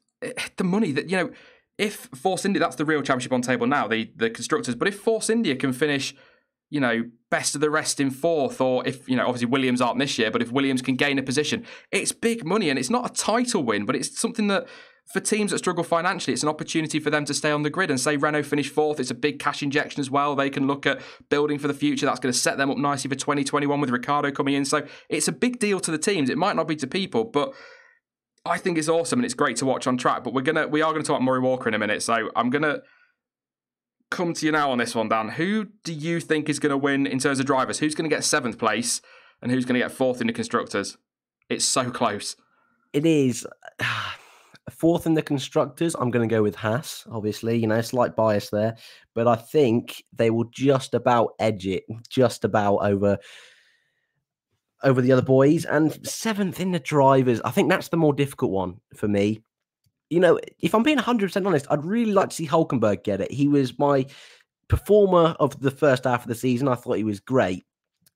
the money that if Force India, that's the real championship on table now, the constructors. But if Force India can finish, best of the rest in 4th, or if, obviously Williams aren't this year, but if Williams can gain a position, it's big money. And it's not a title win, but it's something that for teams that struggle financially, it's an opportunity for them to stay on the grid. And say Renault finish 4th, it's a big cash injection as well. They can look at building for the future. That's going to set them up nicely for 2021 with Ricciardo coming in. So it's a big deal to the teams. It might not be to people, but I think it's awesome and it's great to watch on track. But we are gonna talk Murray Walker in a minute. So I'm gonna come to you now on this one, Dan. Who do you think is going to win in terms of drivers? Who's going to get 7th place and who's going to get 4th in the constructors? It's so close. It is. 4th in the constructors, I'm going to go with Haas, obviously. Slight bias there. But I think they will just about edge it, just about over the other boys. And 7th in the drivers, I think that's the more difficult one for me. If I'm being 100% honest, I'd really like to see Hülkenberg get it. He was my performer of the first half of the season. I thought he was great.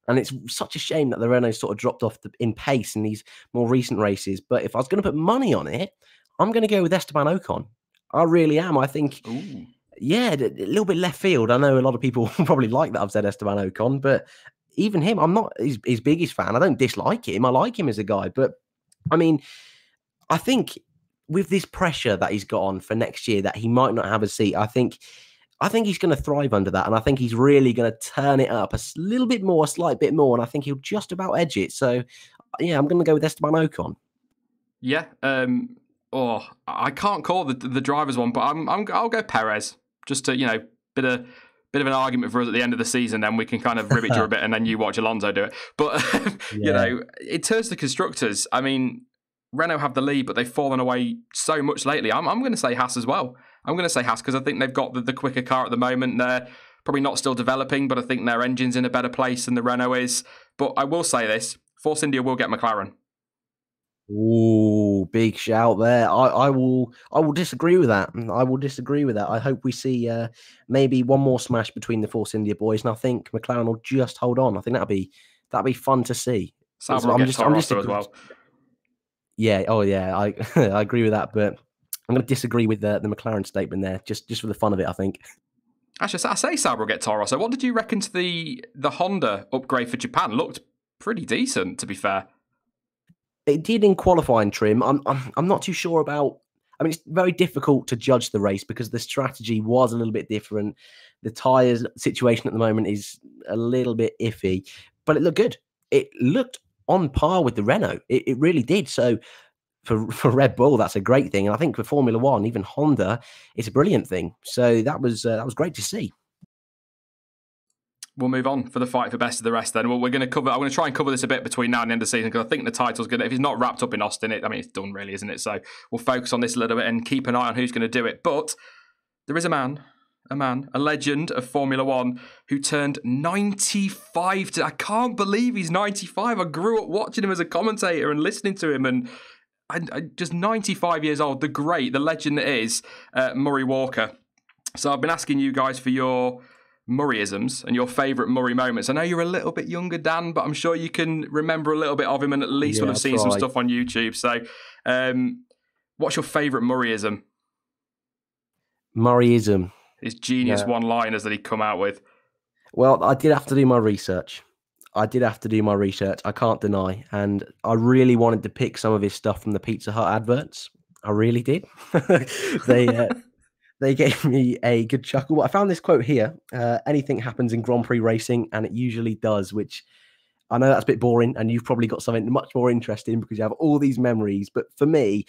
And it's such a shame that the Renault sort of dropped off in pace in these more recent races. But if I was going to put money on it, I'm going to go with Esteban Ocon. I really am. I think, yeah, a little bit left field. I know a lot of people probably like that I've said Esteban Ocon, but even him, I'm not his biggest fan. I don't dislike him. I like him as a guy. But, I mean, I think with this pressure that he's got on for next year that he might not have a seat, I think he's going to thrive under that. And I think he's really going to turn it up a little bit more, a slight bit more. And I think he'll just about edge it. So, yeah, I'm going to go with Esteban Ocon. Yeah. I can't call the drivers one, but I'll go Perez just to, bit of an argument for us at the end of the season. Then we can kind of rib each other a bit and then you watch Alonso do it. But, in terms of the constructors, I mean, Renault have the lead, but they've fallen away so much lately. I'm going to say Haas as well. I'm going to say Haas because I think they've got the quicker car at the moment. They're probably not still developing, but I think their engine's in a better place than the Renault is. But I will say this, Force India will get McLaren. Ooh, big shout there. I will disagree with that. I hope we see maybe one more smash between the Force India boys, and I think McLaren will just hold on. I think that'd be fun to see. Sauber will get Toro Rosso as well. Yeah, I agree with that, but I'm going to disagree with the McLaren statement there, just for the fun of it, I think. Actually, I say Sauber will get Toro Rosso. What did you reckon to the Honda upgrade for Japan? Looked pretty decent, to be fair. It did in qualifying trim. I'm not too sure about. I mean, it's very difficult to judge the race because the strategy was a little bit different. The tyres situation at the moment is a little bit iffy, but it looked good. It looked on par with the Renault. It really did. So for Red Bull, that's a great thing. And I think for Formula One, even Honda, it's a brilliant thing. So that was great to see. We'll move on for the fight for best of the rest then. Well, I'm going to try and cover this a bit between now and the end of the season because I think the title's going to, if it's not wrapped up in Austin, it's done really, isn't it? So we'll focus on this a little bit and keep an eye on who's going to do it. But there is a legend of Formula One who turned 95. I can't believe he's 95. I grew up watching him as a commentator and listening to him, and I just 95 years old. The legend that is Murray Walker. So I've been asking you guys for your Murrayisms and your favourite Murray moments. I know you're a little bit younger, Dan, but I'm sure you can remember a little bit of him and at least would have seen some stuff on YouTube. So what's your favourite Murrayism? Murrayism. His genius one-liners that he'd come out with. Well, I did have to do my research. I can't deny. And I really wanted to pick some of his stuff from the Pizza Hut adverts. I really did. They gave me a good chuckle. I found this quote here. Anything happens in Grand Prix racing, and it usually does, which I know that's a bit boring, and you've probably got something much more interesting because you have all these memories. But for me,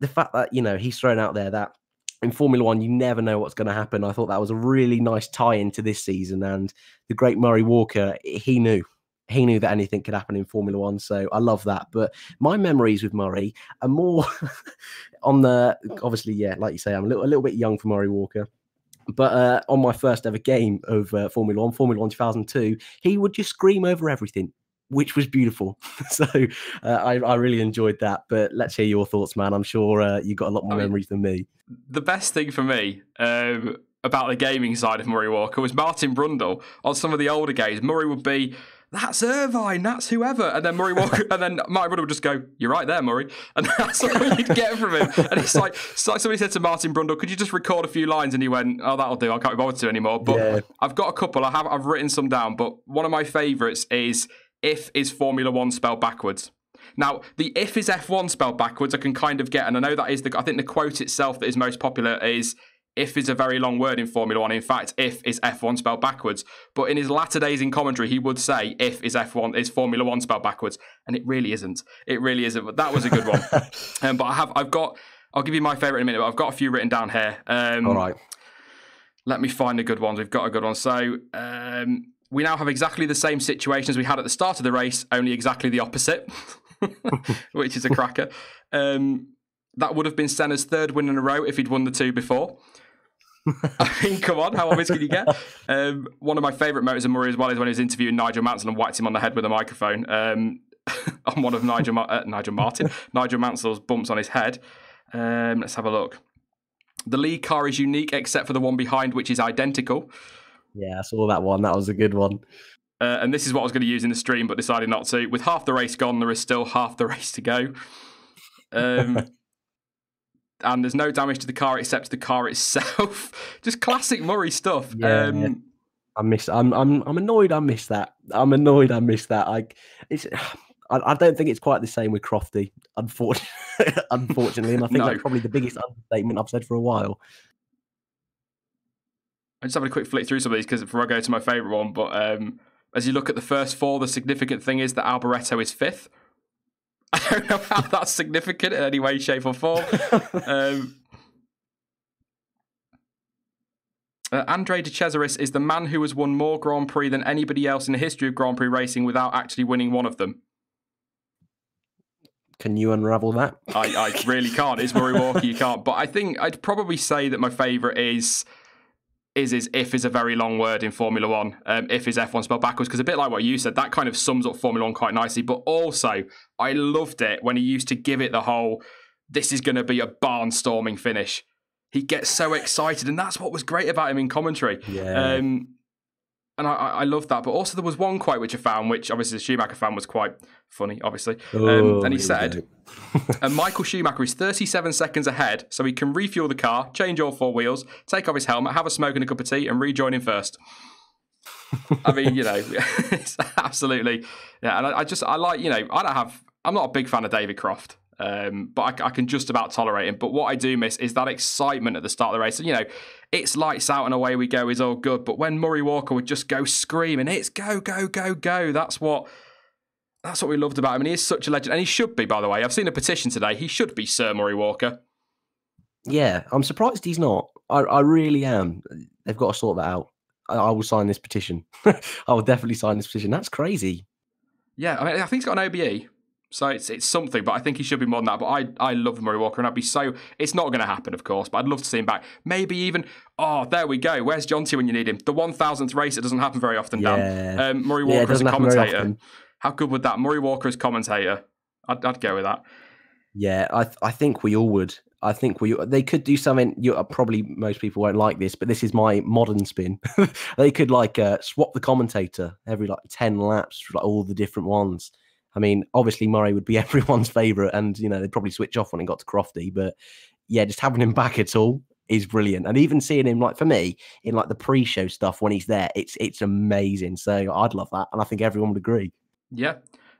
the fact that, he's thrown out there that in Formula One, you never know what's going to happen. I thought that was a really nice tie-in to this season. And the great Murray Walker, he knew that anything could happen in Formula One. So I love that. But my memories with Murray are more on the, obviously, like you say, I'm a little bit young for Murray Walker. But on my first ever game of Formula One 2002, he would just scream over everything, which was beautiful. So I really enjoyed that. But let's hear your thoughts, man. I'm sure you've got a lot more memories than me. The best thing for me about the gaming side of Murray Walker was Martin Brundle. On some of the older games, Murray would be, that's Irvine, that's whoever. And then Murray Walker, and then Martin Brundle would just go, you're right there, Murray. And that's all you'd get from him. And it's like somebody said to Martin Brundle, could you just record a few lines? And he went, oh, that'll do. I can't be bothered to anymore. But I've got a couple. I've written some down. But one of my favourites is, if is Formula One spelled backwards. Now, the if is F1 spelled backwards, I can kind of get, and I know that is I think the quote itself that is most popular is, if is a very long word in Formula One. In fact, if is F1 spelled backwards. But in his latter days in commentary, he would say if is Formula One spelled backwards, and it really isn't. It really isn't. But that was a good one. But I'll give you my favourite in a minute. But I've got a few written down here. All right. Let me find the good ones. We've got a good one. So we now have exactly the same situation as we had at the start of the race, only exactly the opposite, which is a cracker. That would have been Senna's third win in a row if he'd won the two before. I mean, come on, how obvious can you get? One of my favourite moments of Murray as well is when he was interviewing Nigel Mansell and whacked him on the head with a microphone on one of Nigel Mansell's bumps on his head. Let's have a look. The lead car is unique except for the one behind, which is identical. Yeah, I saw that one. That was a good one. And this is what I was going to use in the stream, but decided not to. With half the race gone, there is still half the race to go. And there's no damage to the car except the car itself. Just classic Murray stuff. Yeah. I'm annoyed I missed that. I don't think it's quite the same with Crofty, unfortunately. And I think that's probably the biggest understatement I've said for a while. I'm just having a quick flick through some of these before I go to my favourite one. But as you look at the first four, the significant thing is that Alboreto is fifth. I don't know how that's significant in any way, shape or form. Andre De Cesaris is the man who has won more Grand Prix than anybody else in the history of Grand Prix racing without actually winning one of them. Can you unravel that? I really can't. It's Murray Walker, you can't. But I think I'd probably say that my favourite is if is a very long word in Formula One. If is F1 spelled backwards, because a bit like what you said, that kind of sums up Formula One quite nicely. But also, I loved it when he used to give it the whole, this is going to be a barnstorming finish. He gets so excited, and that's what was great about him in commentary. Yeah. And I love that. But also there was one quote which I found, which obviously the Schumacher fan was quite funny, obviously. And he said, Michael Schumacher is 37 seconds ahead, so he can refuel the car, change all four wheels, take off his helmet, have a smoke and a cup of tea, and rejoin him first. I mean, it's absolutely... Yeah, and I'm not a big fan of David Croft. But I can just about tolerate him. But what I do miss is that excitement at the start of the race. And, it's lights out and away we go is all good. But when Murray Walker would just go screaming, it's go, go, go, go. That's what we loved about him. And he is such a legend. And he should be, by the way. I've seen a petition today. He should be Sir Murray Walker. Yeah, I'm surprised he's not. I really am. They've got to sort that out. I will sign this petition. I will definitely sign this petition. That's crazy. Yeah, I think he's got an OBE. So it's something, but I think he should be more than that. But I love Murray Walker, and I'd be so... It's not going to happen, of course, but I'd love to see him back. Maybe even... Oh, there we go. Where's Jonty when you need him? The 1,000th race, it doesn't happen very often, Dan. Murray Walker as a commentator. How good would that? Murray Walker as commentator. I'd go with that. Yeah, I think we all would. I think they could do something. Probably most people won't like this, but this is my modern spin. They could swap the commentator every 10 laps for all the different ones. I mean, obviously Murray would be everyone's favourite, and they'd probably switch off when it got to Crofty. But yeah, just having him back at all is brilliant, and even seeing him for me in the pre-show stuff when he's there, it's amazing. So I'd love that, and I think everyone would agree. Yeah,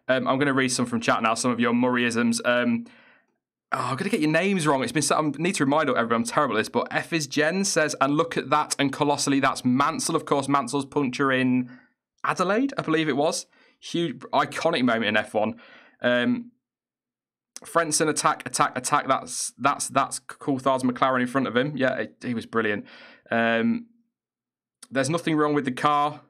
I'm going to read some from chat now. Some of your Murrayisms. I'm going to get your names wrong. It's been. I need to remind everyone I'm terrible at this. But F is Jen says, and look at that, and colossally, that's Mansell. Of course, Mansell's puncture in Adelaide, I believe it was. Huge, iconic moment in F1. Frentzen attack. That's Coulthard's McLaren in front of him. Yeah, he was brilliant. There's nothing wrong with the car.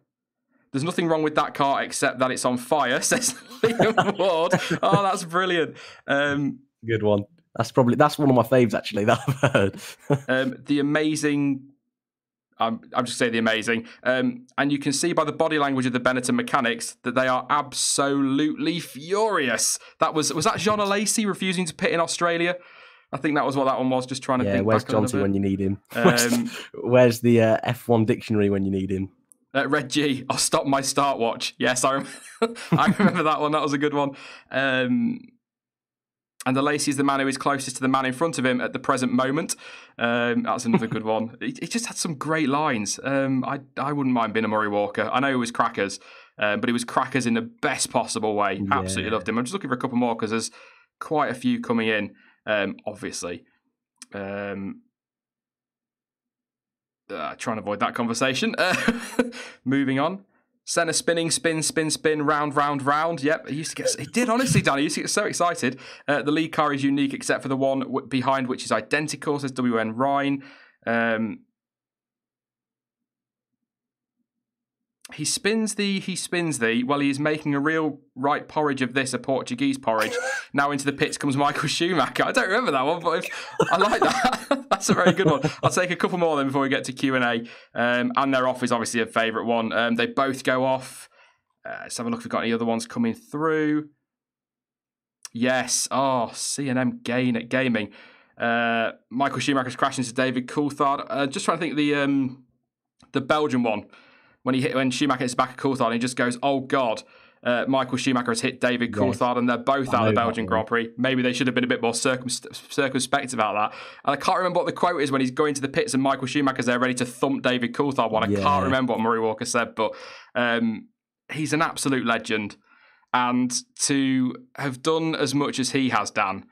There's nothing wrong with that car except that it's on fire, says Liam Ward. Oh, that's brilliant. Good one. That's one of my faves actually that I've heard. The amazing. I'm just saying the amazing. And you can see by the body language of the Benetton mechanics that they are absolutely furious. Was that Jean Alesi refusing to pit in Australia? I think that was what that one was, just trying to think where's back a little Johnson bit. when you need him? Where's the F1 dictionary when you need him? Red G, I'll stop my start watch. Yes, I remember that one. That was a good one. And the Lacey is the man who is closest to the man in front of him at the present moment. That's another good one. He just had some great lines. I wouldn't mind being a Murray Walker. I know it was crackers, but it was crackers in the best possible way. Yeah. Absolutely loved him. I'm just looking for a couple more because there's quite a few coming in, obviously. Trying to avoid that conversation. Moving on. Senna spinning, spin, spin, spin, round, round, round. Yep, he did honestly, Dan. He used to get so excited. The lead car is unique except for the one behind, which is identical, says WN Ryan. He spins the, well, he's making a real right porridge of this, a Portuguese porridge. Now into the pits comes Michael Schumacher. I don't remember that one, but I like that. That's a very good one. I'll take a couple more then before we get to Q&A. And their off is obviously a favourite one. They both go off. Let's have a look if we've got any other ones coming through. Yes. Oh, C&M Gaming. Michael Schumacher's crashing into David Coulthard. Just trying to think the Belgian one. When Schumacher hits the back of Coulthard, and he just goes, "Oh God!" Michael Schumacher has hit David Coulthard, and they're both out of the Belgian Grand Prix. Maybe they should have been a bit more circumspect about that. And I can't remember what the quote is when he's going to the pits and Michael Schumacher's there ready to thump David Coulthard. I can't remember what Murray Walker said, but he's an absolute legend, and to have done as much as he has done.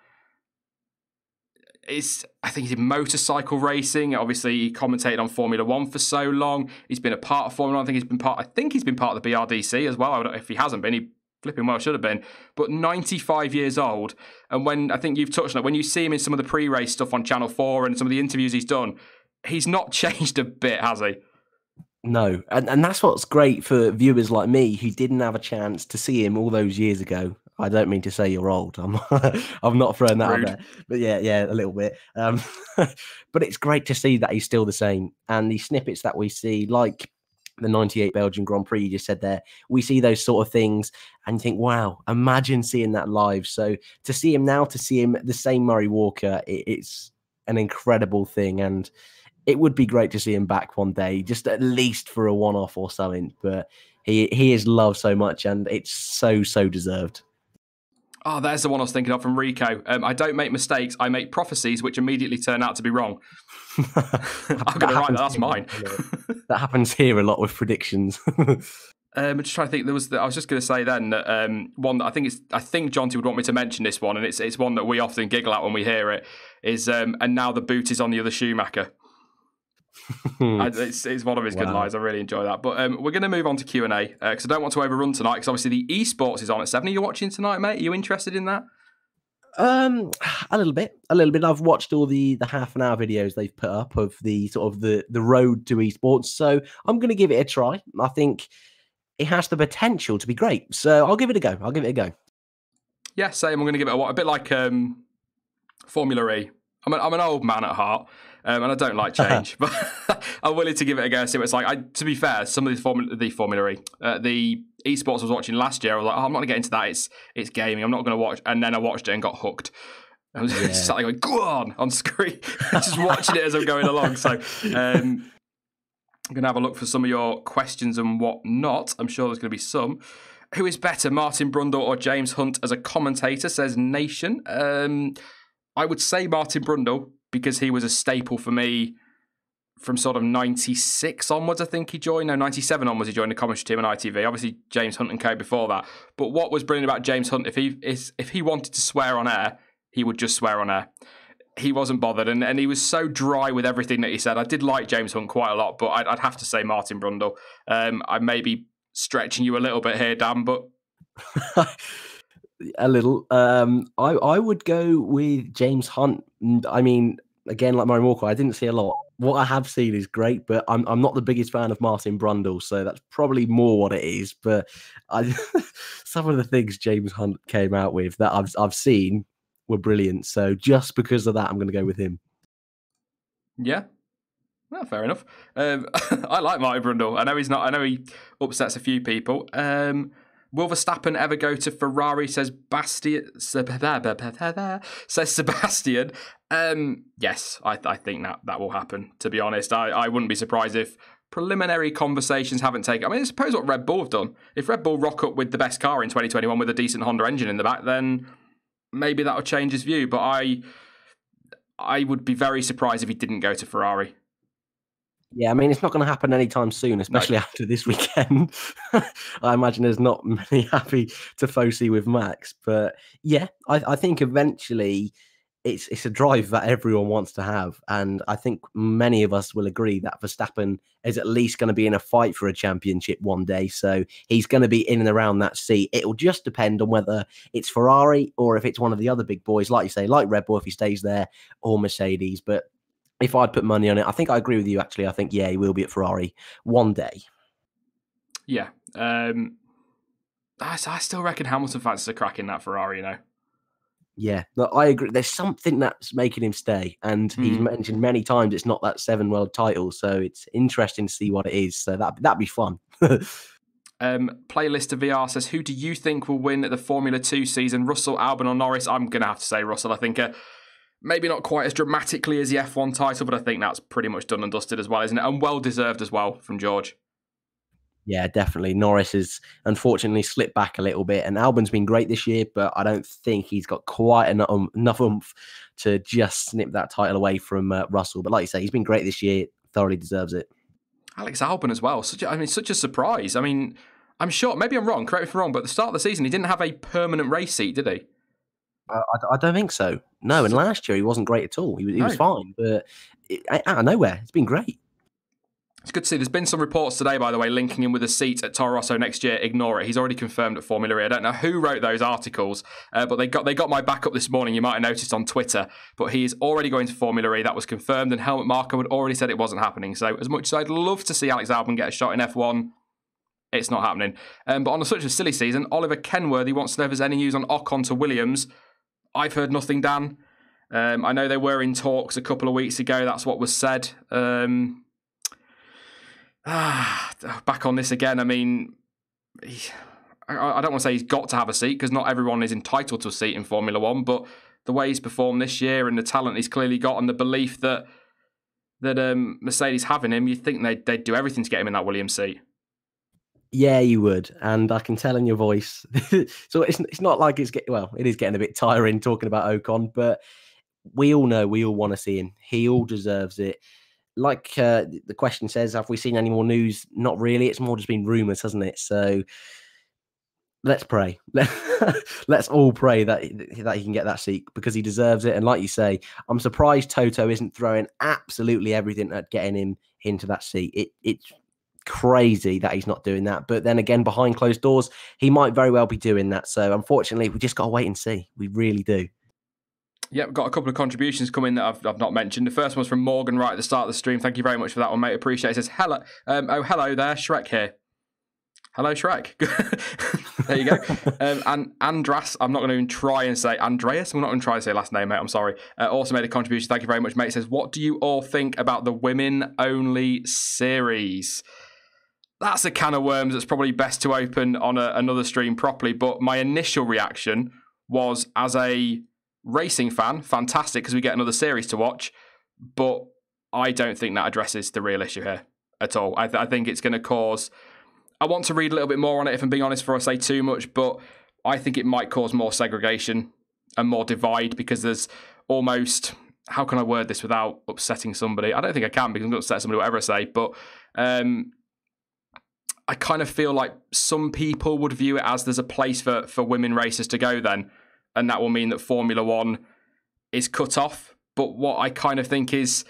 I think he's in motorcycle racing. Obviously, he commentated on Formula One for so long. He's been a part of Formula One. I think he's been part of the BRDC as well. If he hasn't been, he flipping well should have been. But 95 years old, and when I think you've touched on it, when you see him in some of the pre-race stuff on Channel 4 and some of the interviews he's done, he's not changed a bit, has he? No, and that's what's great for viewers like me who didn't have a chance to see him all those years ago. I don't mean to say you're old. I'm not throwing that Rude. out there. But yeah, a little bit. But it's great to see that he's still the same. And the snippets that we see, like the 98 Belgian Grand Prix you just said there, we see those sort of things and think, wow, imagine seeing that live. So to see him now, to see him the same Murray Walker, it's an incredible thing. And it would be great to see him back one day, just at least for a one-off or something. But he is loved so much, and it's so deserved. Oh, there's the one I was thinking of from Rico. I don't make mistakes. I make prophecies which immediately turn out to be wrong. I'm going to write that. That's mine. That happens here a lot with predictions. I'm just trying to think. I was just going to say then that one that I think Jonty would want me to mention this one, and it's one that we often giggle at when we hear it. Is and now the boot is on the other Schumacher. It's one of his good lines. I really enjoy that. But we're going to move on to Q&A because I don't want to overrun tonight because obviously the esports is on at 7. Are you watching tonight, mate? Are you interested in that? A little bit. I've watched all the half an hour videos they've put up of the sort of the road to esports. So I'm going to give it a try. I think it has the potential to be great. So I'll give it a go. Yeah, same. I'm going to give it a bit like Formula E. I'm an old man at heart. And I don't like change, but I'm willing to give it a go. See what it's like. To be fair, some of the Formula E, the esports I was watching last year, I was like, I'm not going to get into that. It's gaming. I'm not going to watch. And then I watched it and got hooked. I was sat there going, go on screen, just watching it as I'm going along. So I'm going to have a look for some of your questions and whatnot. I'm sure there's going to be some. Who is better, Martin Brundle or James Hunt as a commentator, says Nation. I would say Martin Brundle, because he was a staple for me from sort of 96 onwards, I think he joined. No, 97 onwards he joined the commentary team on ITV. Obviously, James Hunt and co before that. But what was brilliant about James Hunt, if he wanted to swear on air, he would just swear on air. He wasn't bothered, and he was so dry with everything that he said. I did like James Hunt quite a lot, but I'd have to say Martin Brundle. I may be stretching you a little bit here, Dan, but... A little. I would go with James Hunt. I mean, again, like Murray Walker, I didn't see a lot. What I have seen is great, but I'm not the biggest fan of Martin Brundle, so that's probably more what it is. But some of the things James Hunt came out with that I've seen were brilliant. So just because of that, I'm going to go with him. Yeah. Well, fair enough. I like Martin Brundle. I know he upsets a few people. Will Verstappen ever go to Ferrari, says Sebastian. Yes, I think that will happen, to be honest. I wouldn't be surprised if preliminary conversations haven't taken... I mean, I suppose what Red Bull have done. If Red Bull rock up with the best car in 2021 with a decent Honda engine in the back, then maybe that'll change his view. But I would be very surprised if he didn't go to Ferrari. Yeah, I mean, it's not going to happen anytime soon, especially after this weekend. I imagine there's not many happy tifosi with Max. But yeah, I think eventually it's a drive that everyone wants to have. And I think many of us will agree that Verstappen is at least going to be in a fight for a championship one day. So he's going to be in and around that seat. It'll just depend on whether it's Ferrari or if it's one of the other big boys, like you say, like Red Bull, if he stays there, or Mercedes. But if I'd put money on it, I think I agree with you, actually. I think, yeah, he will be at Ferrari one day. Yeah. I still reckon Hamilton fancies a crack in that Ferrari, you know. Yeah, look, I agree. There's something that's making him stay. And he's mentioned many times it's not that 7 world titles. So it's interesting to see what it is. So that'd be fun. Playlist of VR says, who do you think will win the Formula 2 season? Russell, Albon or Norris? I'm going to have to say Russell. I think maybe not quite as dramatically as the F1 title, but I think that's pretty much done and dusted as well, isn't it? And well-deserved as well from George. Yeah, definitely. Norris has unfortunately slipped back a little bit, and Albon's been great this year, but I don't think he's got quite enough oomph to just snip that title away from Russell. But like you say, he's been great this year, thoroughly deserves it. Alex Albon as well. Such a surprise. I mean, I'm sure, maybe I'm wrong, correct me if I'm wrong, but at the start of the season, he didn't have a permanent race seat, did he? I don't think so. No, and last year he wasn't great at all. He was fine, but out of nowhere, it's been great. It's good to see. There's been some reports today, by the way, linking him with a seat at Toro Rosso next year. Ignore it. He's already confirmed at Formula E. I don't know who wrote those articles, but they got my backup this morning. You might have noticed on Twitter. But he is already going to Formula E. That was confirmed, and Helmut Marko had already said it wasn't happening. So as much as I'd love to see Alex Albon get a shot in F1, it's not happening. But on such a silly season, Oliver Kenworthy wants to know if there's any news on Ocon to Williams. I've heard nothing, Dan. I know they were in talks a couple of weeks ago. That's what was said. Back on this again, I mean, I don't want to say he's got to have a seat because not everyone is entitled to a seat in Formula One, but the way he's performed this year and the talent he's clearly got and the belief that Mercedes have in him, you'd think they'd do everything to get him in that Williams seat. Yeah, you would. And I can tell in your voice. So it's not like it is getting a bit tiring talking about Ocon, but we all know, we all want to see him. He all deserves it. Like the question says, have we seen any more news? Not really. It's more just been rumours, hasn't it? So let's pray. Let's all pray that he can get that seat because he deserves it. And like you say, I'm surprised Toto isn't throwing absolutely everything at getting him into that seat. It's crazy that he's not doing that. But then again, behind closed doors, he might very well be doing that. So unfortunately, we just got to wait and see. We really do. Yep, got a couple of contributions coming that I've not mentioned. The first one's from Morgan right at the start of the stream. Thank you very much for that one, mate. Appreciate it. It says, hello, hello there, Shrek here. Hello, Shrek. There you go. And Andras, I'm not going to even try and say Andreas. I'm not going to try and say last name, mate. I'm sorry. Also made a contribution. Thank you very much, mate. It says, what do you all think about the women-only series? That's a can of worms that's probably best to open on another stream properly. But my initial reaction was, as a racing fan, fantastic because we get another series to watch, but I don't think that addresses the real issue here at all. I think it's going to cause... I want to read a little bit more on it, if I'm being honest, before I say too much, but I think it might cause more segregation and more divide because there's almost... How can I word this without upsetting somebody? I don't think I can because I'm going to upset somebody, whatever I say, but I kind of feel like some people would view it as there's a place for women racers to go then, and that will mean that Formula One is cut off. But what I kind of think is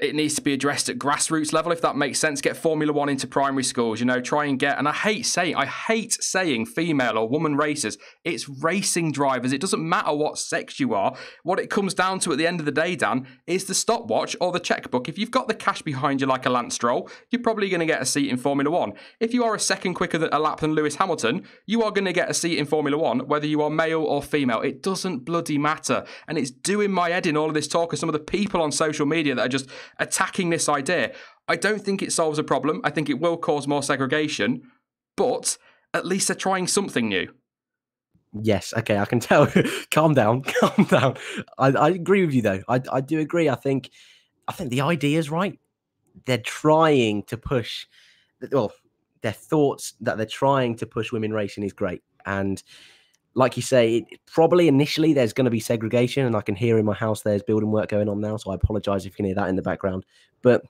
it needs to be addressed at grassroots level, if that makes sense. Get Formula One into primary schools, try and get, and I hate saying female or woman racers. It's racing drivers. It doesn't matter what sex you are. What it comes down to at the end of the day, Dan, is the stopwatch or the checkbook. If you've got the cash behind you like a Lance Stroll, you're probably going to get a seat in Formula One. If you are a second quicker a lap than Lewis Hamilton, you are going to get a seat in Formula One, whether you are male or female. It doesn't bloody matter. And it's doing my head in all of this talk of some of the people on social media that are just attacking this idea. I don't think it solves a problem. I think it will cause more segregation, but at least they're trying something new. Yes, okay, I can tell. Calm down. I agree with you though. I do agree. I think the idea is right. They're trying to push, their thoughts that they're trying to push women racing is great. And like you say, probably initially there's going to be segregation, and I can hear in my house there's building work going on now, so I apologise if you can hear that in the background. But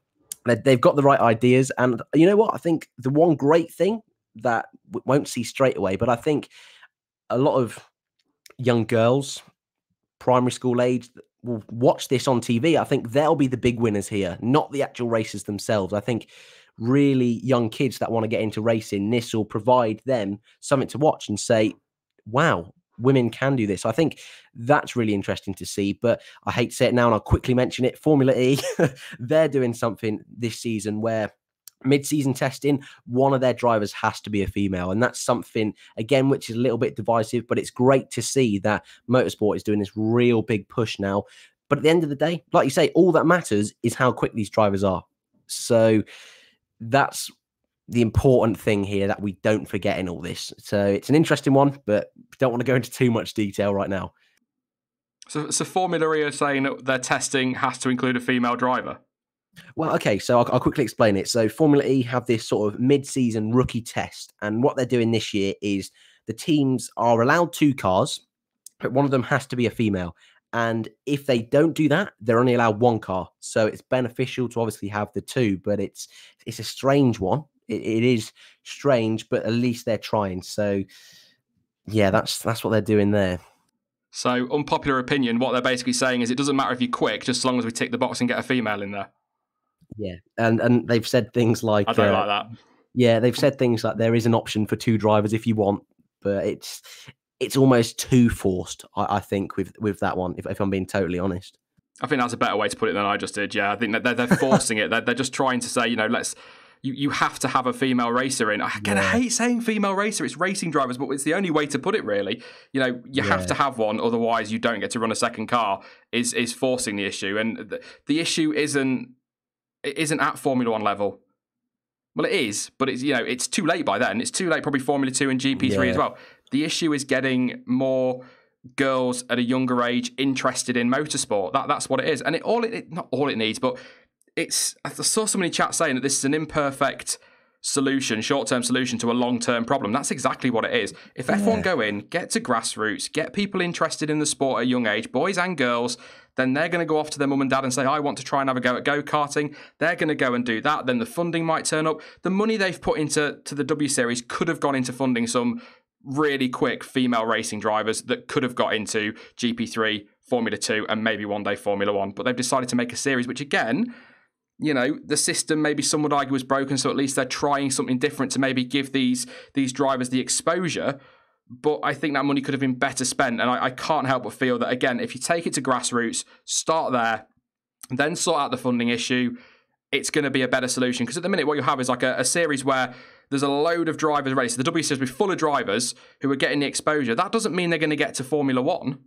they've got the right ideas, and you know what? I think the one great thing that we won't see straight away, but I think a lot of young girls primary school age will watch this on TV, I think they'll be the big winners here, not the actual racers themselves. I think really young kids that want to get into racing, this will provide them something to watch and say, wow, women can do this. I think that's really interesting to see, but I hate to say it now, and I'll quickly mention it. Formula E, they're doing something this season where mid-season testing, one of their drivers has to be a female. And that's something, again, which is a little bit divisive, but it's great to see that motorsport is doing this real big push now. But at the end of the day, like you say, all that matters is how quick these drivers are. So that's the important thing here that we don't forget in all this. So it's an interesting one, but don't want to go into too much detail right now. So Formula E are saying that their testing has to include a female driver? Well, okay, so I'll quickly explain it. So Formula E have this sort of mid-season rookie test, and what they're doing this year is the teams are allowed 2 cars, but one of them has to be a female. And if they don't do that, they're only allowed 1 car. So it's beneficial to obviously have the 2, but it's a strange one. It is strange, but at least they're trying. So yeah, that's what they're doing there. So unpopular opinion, what they're basically saying is it doesn't matter if you're quick, just as long as we tick the box and get a female in there. Yeah, and they've said things like... I don't like that. Yeah, they've said things like there is an option for 2 drivers if you want, but it's almost too forced, I think, with that one, if I'm being totally honest. I think that's a better way to put it than I just did, yeah. I think that they're forcing it. They're just trying to say, you have to have a female racer in. Again, I hate saying female racer. It's racing drivers, but it's the only way to put it, really. You have to have one, otherwise you don't get to run a second car, is forcing the issue. And the issue isn't at Formula 1 level. Well, it is, but it's too late by then. It's too late, probably Formula 2 and GP3 as well. The issue is getting more girls at a younger age interested in motorsport. That's what it is. And not all it needs, but I saw so many chats saying that this is an imperfect solution, short-term solution to a long-term problem. That's exactly what it is. If F1 go in, get to grassroots, get people interested in the sport at a young age, boys and girls, then they're going to go off to their mum and dad and say, I want to try and have a go at go-karting. They're going to go and do that. Then the funding might turn up. The money they've put into the W Series could have gone into funding some really quick female racing drivers that could have got into GP3, Formula 2, and maybe one day Formula 1. But they've decided to make a series, which again, the system maybe some would argue was broken, so at least they're trying something different to maybe give these drivers the exposure. But I think that money could have been better spent. And I can't help but feel that, again, if you take it to grassroots, start there, then sort out the funding issue, it's going to be a better solution. Because at the minute, what you have is like a series where there's a load of drivers ready. So the W Series will be full of drivers who are getting the exposure. That doesn't mean they're going to get to Formula 1.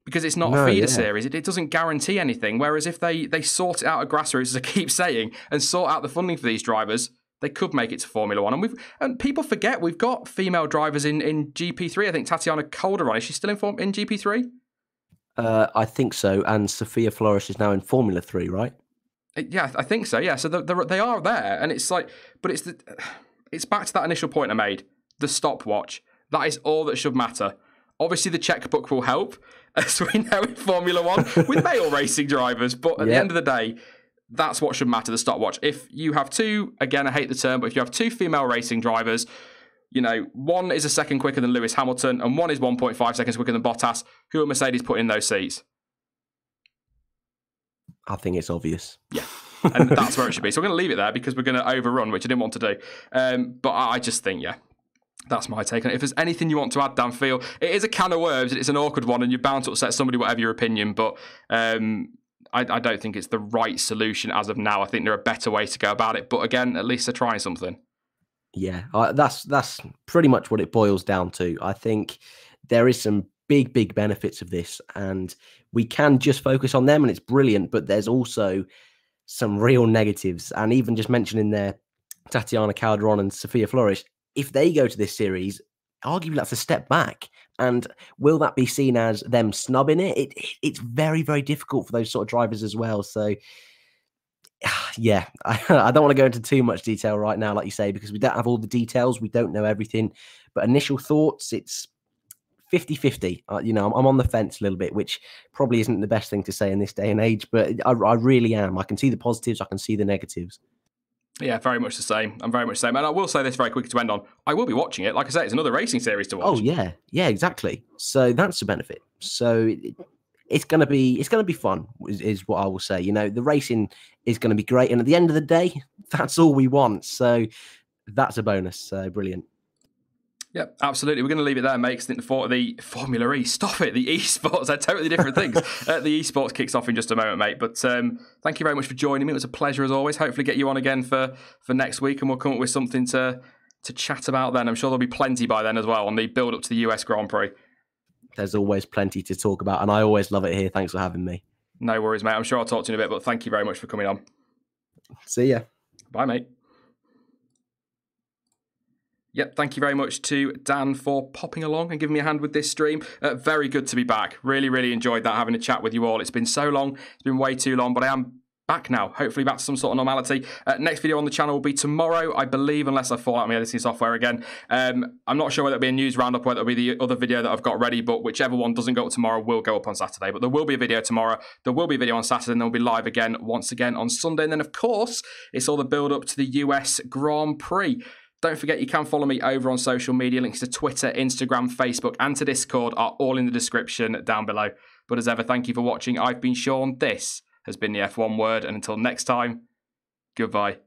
Because it's not a feeder series. It doesn't guarantee anything. Whereas if they sort it out at grassroots, as I keep saying, and sort out the funding for these drivers, they could make it to Formula 1. And people forget we've got female drivers in GP3. I think Tatiana Calderon, is she still in GP3? I think so. And Sophia Flores is now in Formula 3, right? Yeah, I think so. Yeah, so they are there. And it's like, but it's back to that initial point I made. The stopwatch. That is all that should matter. Obviously, the checkbook will help, as we know in Formula 1, with male racing drivers. But at the end of the day, that's what should matter, the stopwatch. If you have 2, again, I hate the term, but if you have 2 female racing drivers, one is a second quicker than Lewis Hamilton, and one is 1.5 seconds quicker than Bottas, who are Mercedes put in those seats? I think it's obvious. Yeah. And that's where it should be. So we're going to leave it there because we're going to overrun, which I didn't want to do. But I just think, that's my take on it. If there's anything you want to add, Dan, feel it is a can of worms. It's an awkward one, and you're bound to upset somebody, whatever your opinion. But I don't think it's the right solution as of now. I think there are better ways to go about it. But again, at least they're trying something. Yeah, that's pretty much what it boils down to. I think there is some big benefits of this, and we can just focus on them, and it's brilliant. But there's also some real negatives, and even just mentioning there, Tatiana Calderon and Sophia Flores. If they go to this series, arguably that's a step back. And will that be seen as them snubbing it? It's very, very difficult for those sort of drivers as well. So, yeah, I don't want to go into too much detail right now, like you say, because we don't have all the details. We don't know everything. But initial thoughts, it's 50-50. I'm on the fence a little bit, which probably isn't the best thing to say in this day and age. But I really am. I can see the positives. I can see the negatives. Yeah, very much the same. I'm very much the same. And I will say this very quickly to end on. I will be watching it. Like I said, it's another racing series to watch. Oh, yeah. Yeah, exactly. So that's the benefit. So it's going to be fun, is what I will say. You know, the racing is going to be great. And at the end of the day, that's all we want. So that's a bonus. So brilliant. Yep, absolutely. We're going to leave it there, mate. I think the Formula E, stop it, the esports, they're totally different things. The esports kicks off in just a moment, mate. But thank you very much for joining me. It was a pleasure as always. Hopefully get you on again for next week and we'll come up with something to chat about then. I'm sure there'll be plenty by then as well on the build-up to the US Grand Prix. There's always plenty to talk about and I always love it here. Thanks for having me. No worries, mate. I'm sure I'll talk to you in a bit, but thank you very much for coming on. See ya. Bye, mate. Yep, thank you very much to Dan for popping along and giving me a hand with this stream. Very good to be back. Really, really enjoyed that, having a chat with you all. It's been so long. It's been way too long, but I am back now. Hopefully back to some sort of normality. Next video on the channel will be tomorrow, I believe, unless I fall out of my editing software again. I'm not sure whether it'll be a news roundup or whether it'll be the other video that I've got ready, but whichever one doesn't go up tomorrow will go up on Saturday. But there will be a video tomorrow. There will be a video on Saturday, and then we'll be live again once again on Sunday. And then, of course, it's all the build-up to the US Grand Prix. Don't forget, you can follow me over on social media. Links to Twitter, Instagram, Facebook, and to Discord are all in the description down below. But as ever, thank you for watching. I've been Sean. This has been the F1 Word. And until next time, goodbye.